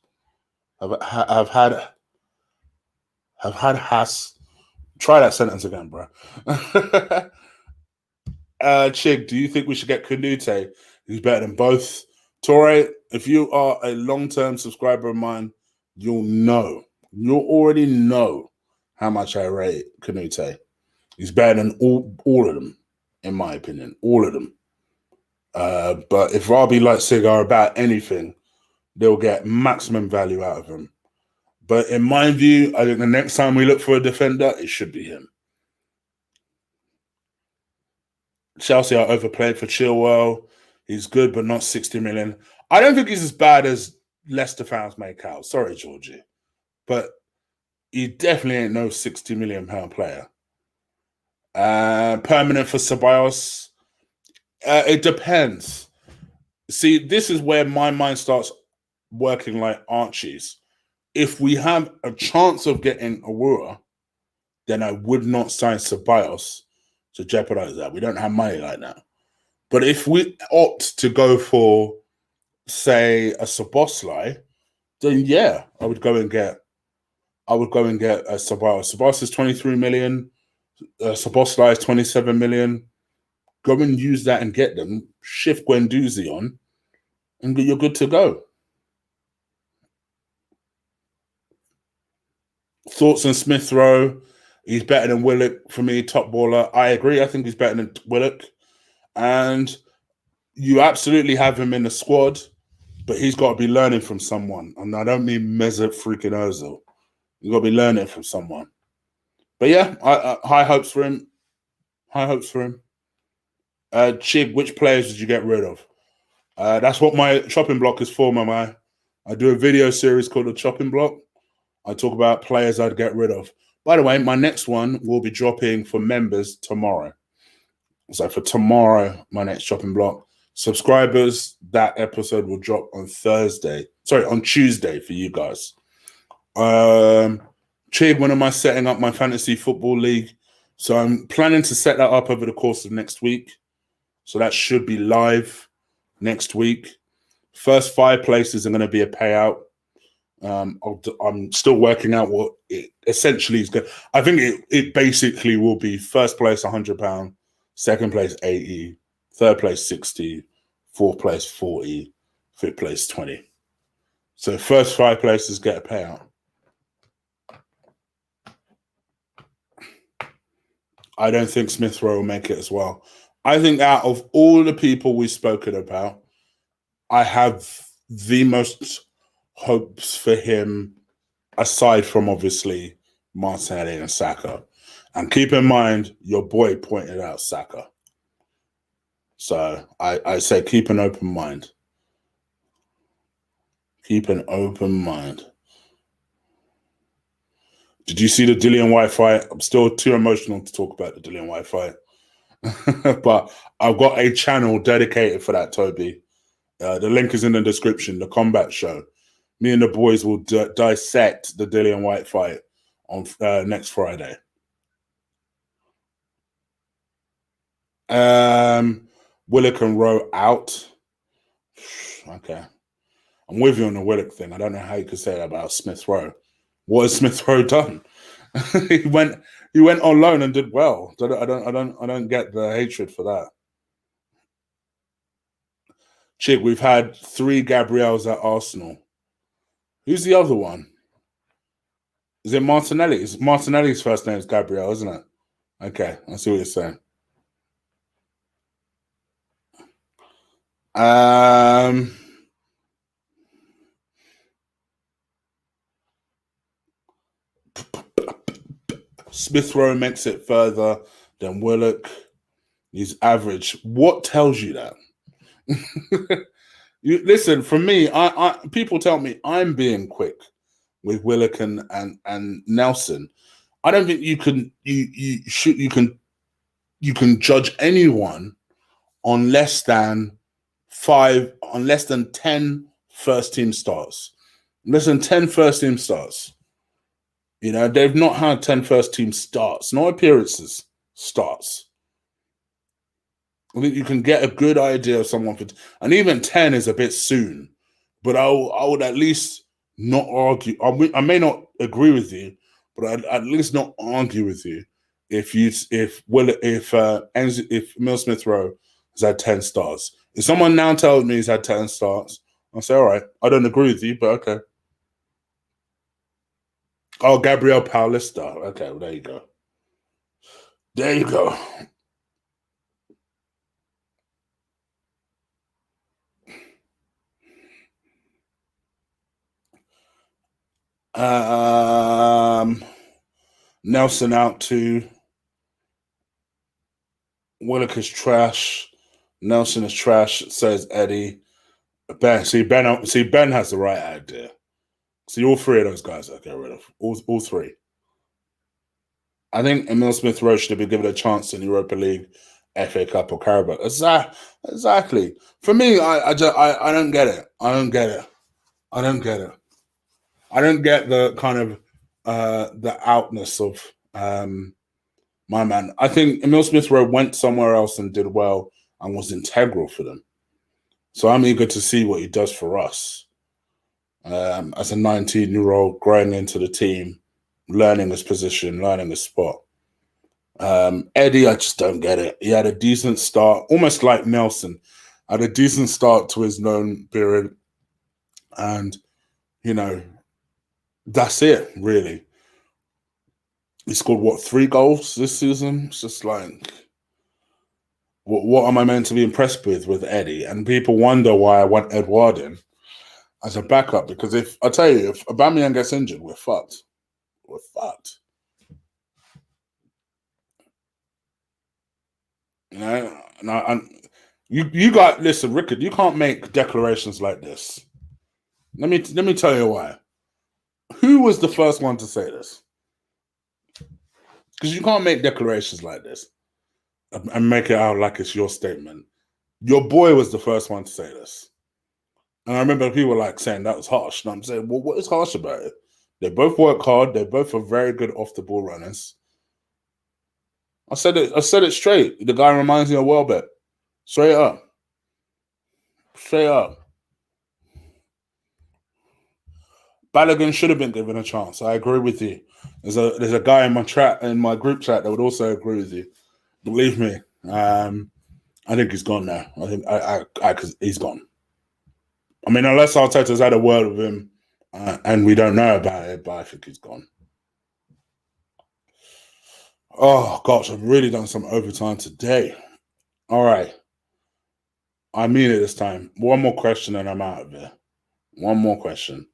Have had Haas. Try that sentence again, bro. Chig, do you think we should get Canute? He's better than both. Torre, if you are a long-term subscriber of mine, you'll already know how much I rate Canute. He's better than all of them, in my opinion. All of them. But if Rabi Leipzig are about anything, they'll get maximum value out of him. But in my view, I think the next time we look for a defender, it should be him. Chelsea are overplayed for Chilwell. He's good, but not 60 million. I don't think he's as bad as Leicester fans make out. Sorry, Georgie. But he definitely ain't no £60 million player. Permanent for Ceballos. It depends. See, this is where my mind starts working like Archie's. If we have a chance of getting Aouar, then I would not sign Ceballos to jeopardize that. We don't have money like that. But if we opt to go for, say, a Szoboszlai, then yeah, I would go and get a Ceballos. Ceballos is 23 million. Szoboszlai is 27 million. Go and use that and get them. Shift Guendouzi on, and you're good to go. Thoughts on Smith Rowe? He's better than Willock for me, top baller. I agree. I think he's better than Willock. And you absolutely have him in the squad, but he's got to be learning from someone. And I don't mean Mesut freaking Ozil. You've got to be learning from someone. But yeah, high hopes for him. High hopes for him. Chig, which players did you get rid of? That's what my chopping block is for, my man. I do a video series called The Chopping Block. I talk about players I'd get rid of. By the way, my next one will be dropping for members tomorrow. So for tomorrow, my next chopping block. Subscribers, that episode will drop on Thursday. Sorry, on Tuesday for you guys. Chig, when am I setting up my fantasy football league? So I'm planning to set that up over the course of next week. So that should be live next week. First 5 places are going to be a payout. I'm still working out what it essentially is going. I think it basically will be first place £100, second place 80, third place 60, fourth place 40, fifth place 20. So first 5 places get a payout. I don't think Smith Rowe will make it as well. I think out of all the people we've spoken about, I have the most hopes for him, aside from obviously Martinelli and Saka. And keep in mind, your boy pointed out Saka. So I say keep an open mind. Keep an open mind. Did you see the Dillian White fight? I'm still too emotional to talk about the Dillian White fight. But I've got a channel dedicated for that, Toby. The link is in the description, The Combat Show. Me and the boys will dissect the Dillian White fight on next Friday. Willock and Rowe out. Okay. I'm with you on the Willock thing. I don't know how you could say that about Smith Rowe. What has Smith Rowe done? he went on loan and did well. I don't get the hatred for that. Chick, we've had 3 Gabriels at Arsenal. Who's the other one? Is it Martinelli? Martinelli's first name is Gabriel, isn't it? Okay, I see what you're saying. Smith Rowe makes it further than Willock. He's average. What tells you that? Listen, for me, I people tell me I'm being quick with Willock and Nelson. I don't think you can judge anyone on less than 10 first team starts. Less than 10 first team starts. You know, they've not had 10 first team starts, no appearances, starts. I think you can get a good idea of someone and even 10 is a bit soon, but I would at least not argue. I may not agree with you, but I'd at least not argue with you if Emil Smith Rowe has had 10 starts. If someone now tells me he's had 10 starts, I'll say, all right, I don't agree with you, but okay. Oh, Gabriel Paulista. Okay, well, there you go. There you go. Nelson out too. Willock is trash. Nelson is trash, says Eddie. Ben has the right idea. See, all three of those guys I get rid of. All three. I think Emil Smith Rowe should have been given a chance in the Europa League, FA Cup, or Carabao. Exactly. For me, I don't get it. I don't get it. I don't get it. I don't get the kind of the outness of my man. I think Emil Smith Rowe went somewhere else and did well and was integral for them. So I'm eager to see what he does for us as a 19-year-old growing into the team, learning his position, learning his spot. Eddie, I just don't get it. He had a decent start, almost like Nelson, had a decent start to his loan period. And, you know, that's it, really. He scored, 3 goals this season? It's just like, what am I meant to be impressed with Eddie? And people wonder why I want Edouard in as a backup, because if Aubameyang gets injured, we're fucked. We're fucked. You know, listen, Rickard, you can't make declarations like this. Let me tell you why. Who was the first one to say this? Because you can't make declarations like this and make it out like it's your statement. Your boy was the first one to say this. And I remember people like saying that was harsh. And I'm saying, well, what is harsh about it? They both work hard. They both are very good off the ball runners. I said it straight. The guy reminds me of Welbeck. Straight up. Straight up. Balogun should have been given a chance. I agree with you. There's a guy in my group chat that would also agree with you. Believe me. I think he's gone now. I think he's gone. I mean, unless Arteta's had a word with him and we don't know about it, but I think he's gone. Oh, gosh, I've really done some overtime today. All right. I mean it this time. One more question and I'm out of here. One more question.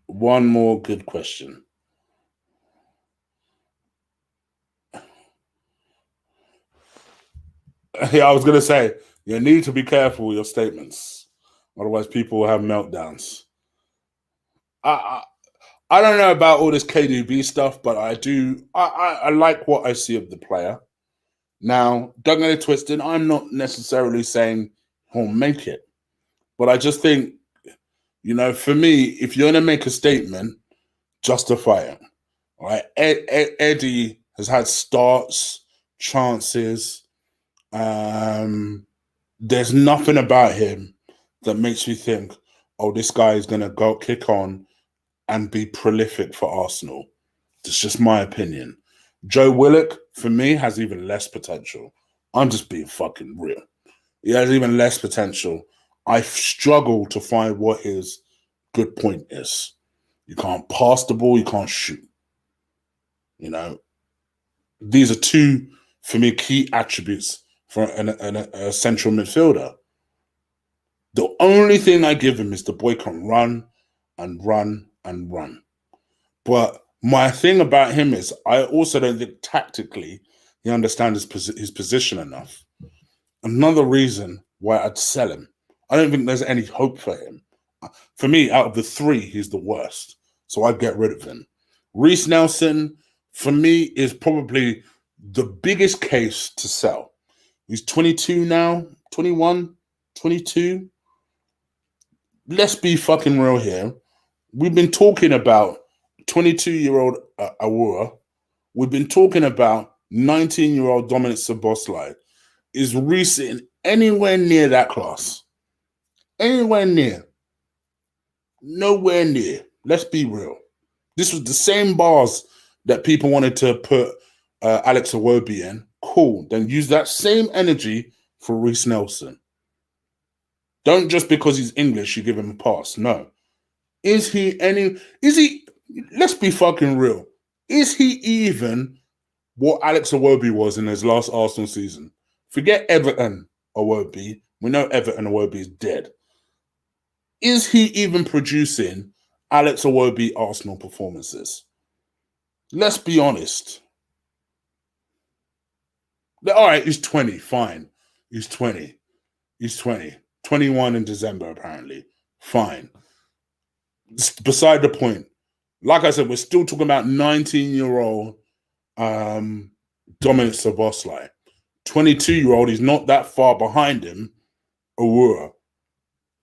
One more good question. Yeah, I was going to say, you need to be careful with your statements. Otherwise, people will have meltdowns. I don't know about all this KDB stuff, but I like what I see of the player. Now, don't get it twisted. I'm not necessarily saying he'll make it. But I just think, for me, if you're going to make a statement, justify it. All right. Eddie has had starts, chances. There's nothing about him that makes me think, oh, this guy is going to go kick on and be prolific for Arsenal. It's just my opinion. Joe Willock, for me, has even less potential. I'm just being fucking real. He has even less potential. I struggle to find what his good point is. You can't pass the ball, you can't shoot. These are two, for me, key attributes for a central midfielder. The only thing I give him is the boy can run and run and run. But my thing about him is I also don't think tactically he understands his position enough. Another reason why I'd sell him. I don't think there's any hope for him. For me, out of the 3, he's the worst. So I'd get rid of him. Reiss Nelson, for me, is probably the biggest case to sell. He's 22 now, 21, 22. Let's be fucking real here. We've been talking about 22-year-old Aouar. We've been talking about 19-year-old Dominic Szoboszlai. Is Reiss anywhere near that class? Anywhere near? Nowhere near. Let's be real. This was the same bars that people wanted to put Alex Iwobi in. Cool. Then use that same energy for Reiss Nelson. Don't just because he's English, you give him a pass. No. Is he, let's be fucking real. Is he even what Alex Iwobi was in his last Arsenal season? Forget Everton Iwobi. We know Everton Iwobi is dead. Is he even producing Alex Iwobi Arsenal performances? Let's be honest. All right, he's 20, fine. He's 20. He's 20. 21 in December, apparently. Fine. It's beside the point. Like I said, we're still talking about 19-year-old Dominic Szoboszlai. 22-year-old, he's not that far behind him, Aouar.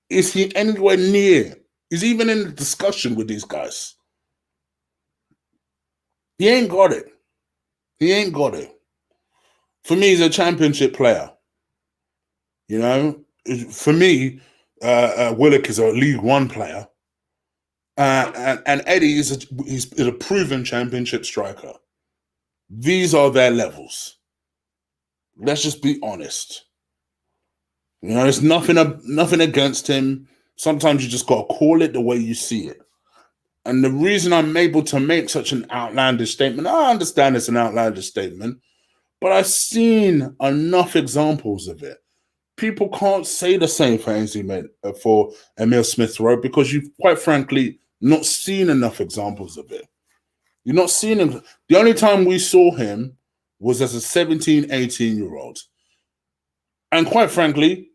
Is he anywhere near? He's even in the discussion with these guys. He ain't got it. He ain't got it. For me, he's a championship player. You know, for me, Willock is a League One player. And Eddie he's a proven championship striker. These are their levels. Let's just be honest. You know, there's nothing against him. Sometimes you just got to call it the way you see it. And the reason I'm able to make such an outlandish statement, I understand it's an outlandish statement, but I've seen enough examples of it. People can't say the same for Emile Smith-Rowe because you've quite frankly not seen enough examples of it. You're not seeing him. The only time we saw him was as a 17, 18-year-old. And quite frankly,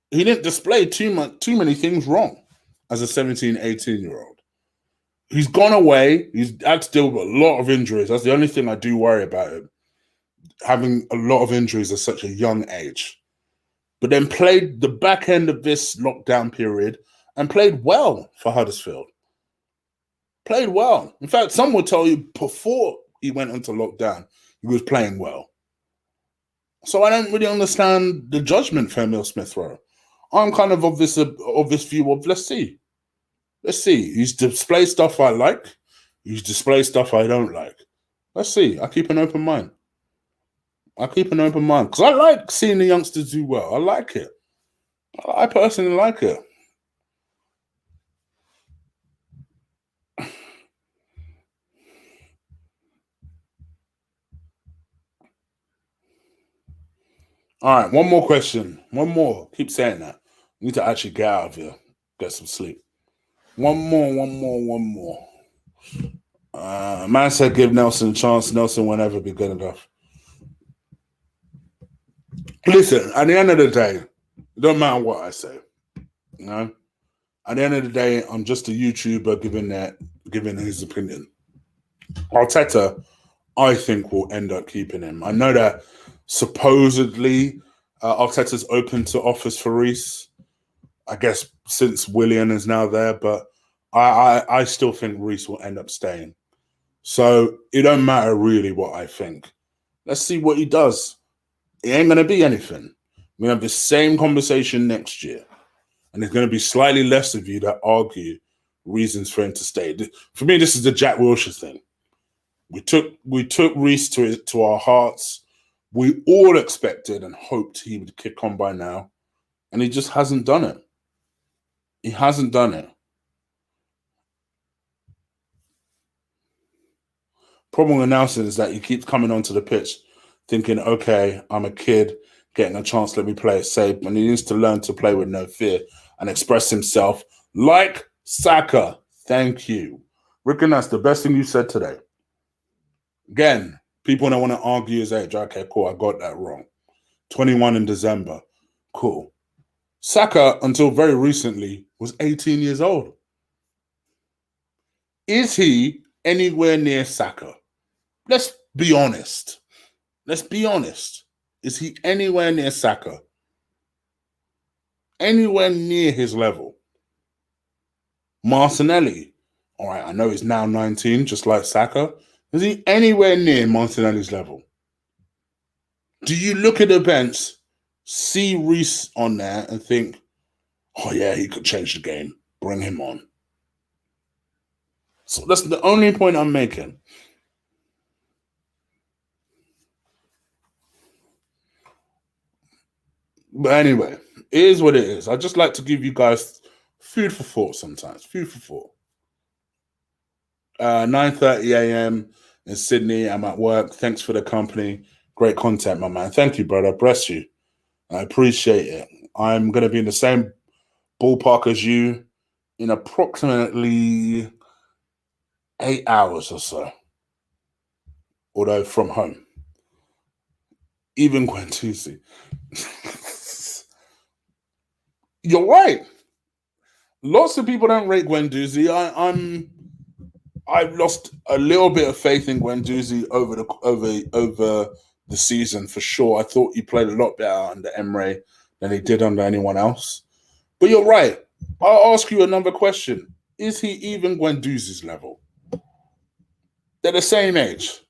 he didn't display too many things wrong as a 17, 18-year-old. He's gone away. He's had to deal with a lot of injuries. That's the only thing I do worry about him. Having a lot of injuries at such a young age. But then played the back end of this lockdown period and played well for Huddersfield. Played well. In fact, some will tell you before he went into lockdown, he was playing well. So I don't really understand the judgment for Emile Smith-Rowe. I'm kind of this view of let's see. Let's see. He's displayed stuff I like. He's displayed stuff I don't like. Let's see. I keep an open mind. Because I like seeing the youngsters do well. I like it. I personally like it. All right, one more question. One more. Keep saying that. We need to actually get out of here. Get some sleep. One more. Man said give Nelson a chance. Nelson won't ever be good enough. Listen, at the end of the day, it don't matter what I say. You know? At the end of the day, I'm just a YouTuber giving his opinion. Arteta, I think, will end up keeping him. I know that supposedly Arteta's open to offers for Reece. I guess since Willian is now there, but I still think Reece will end up staying. So it don't matter really what I think. Let's see what he does. It ain't going to be anything. We're going to have the same conversation next year. And there's going to be slightly less of you that argue reasons for him to stay. For me, this is the Jack Wilshere thing. We took Reece to our hearts. We all expected and hoped he would kick on by now. And he just hasn't done it. He hasn't done it. Problem with Nelson is that he keeps coming onto the pitch thinking, okay, I'm a kid getting a chance, let me play it safe. And he needs to learn to play with no fear and express himself like Saka. Thank you. Rickon, that's the best thing you said today. Again, people don't want to argue his age. Okay, cool, I got that wrong. 21 in December. Cool. Saka, until very recently, was 18 years old. Is he anywhere near Saka? Let's be honest. Let's be honest. Is he anywhere near Saka? Anywhere near his level? Martinelli. All right, I know he's now 19, just like Saka. Is he anywhere near Martinelli's level? Do you look at the bench, see Reece on there and think, oh yeah, he could change the game. Bring him on. So that's the only point I'm making. But anyway, it is what it is. I just like to give you guys food for thought sometimes. Food for thought. 9:30 a.m. in Sydney. I'm at work. Thanks for the company. Great content, my man. Thank you, brother. Bless you. I appreciate it. I'm going to be in the same ballpark as you in approximately 8 hours or so. Although from home. Even Quintusi. You're right. Lots of people don't rate Guendouzi. I've lost a little bit of faith in Guendouzi over the season for sure. I thought he played a lot better under Emre than he did under anyone else. But you're right. I'll ask you another question. Is he even Guendouzi's level? They're the same age.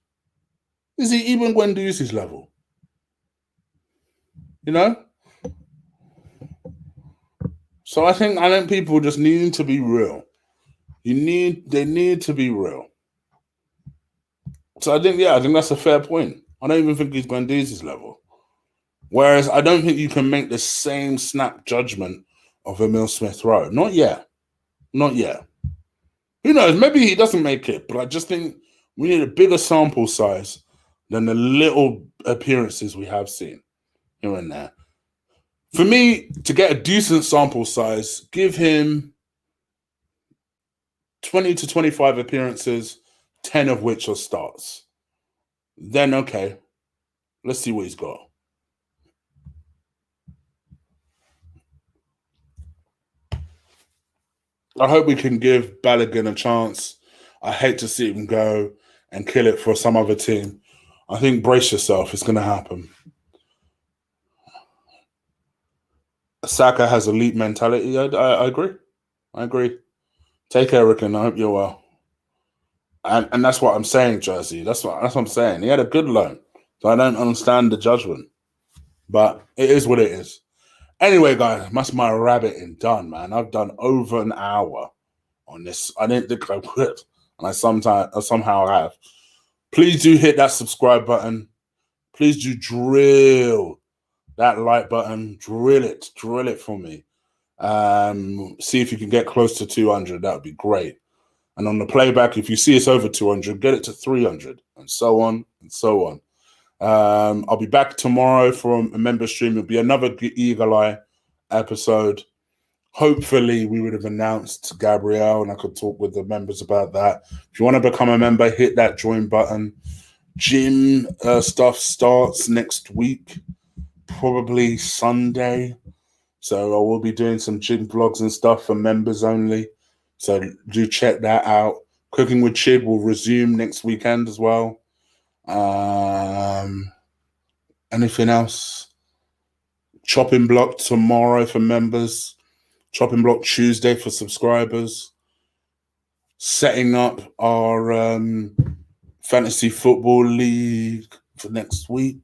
Is he even Guendouzi's level? You know? So I think people just need to be real. They need to be real. So I think that's a fair point. I don't even think he's Guendouzi's level. Whereas I don't think you can make the same snap judgment of Emile Smith-Rowe. Not yet. Not yet. Who knows? Maybe he doesn't make it, but I just think we need a bigger sample size than the little appearances we have seen here and there. For me, to get a decent sample size, give him 20 to 25 appearances, 10 of which are starts. Then, okay, let's see what he's got. I hope we can give Balogun a chance. I hate to see him go and kill it for some other team. I think brace yourself, it's going to happen. Saka has elite mentality. I agree. I agree. Take care, Rickon. I hope you're well. And that's what I'm saying, Jersey. That's what I'm saying. He had a good loan. So I don't understand the judgment. But it is what it is. Anyway, guys, that's my rabbiting done, man. I've done over an hour on this. I didn't think I would. And I somehow have. Please do hit that subscribe button. Please do drill that like button. Drill it for me. See if you can get close to 200. That would be great. And on the playback, if you see it's over 200, get it to 300, and so on and so on. I'll be back tomorrow for a member stream. It'll be another Eagle Eye episode. Hopefully, we would have announced Gabriel, and I could talk with the members about that. If you want to become a member, hit that join button. Gym stuff starts next week, probably Sunday. So I will be doing some gym vlogs and stuff for members only. So do check that out. Cooking with Chid will resume next weekend as well. Anything else? Chopping block tomorrow for members. Chopping block Tuesday for subscribers. Setting up our fantasy football league for next week.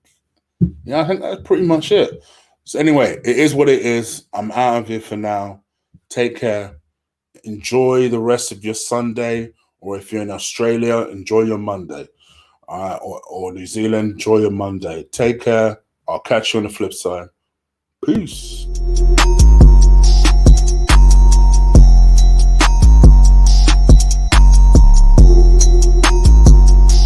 Yeah, I think that's pretty much it. So anyway, it is what it is. I'm out of here for now. Take care. Enjoy the rest of your Sunday, or if you're in Australia, enjoy your Monday. Or New Zealand, enjoy your Monday. Take care. I'll catch you on the flip side. Peace.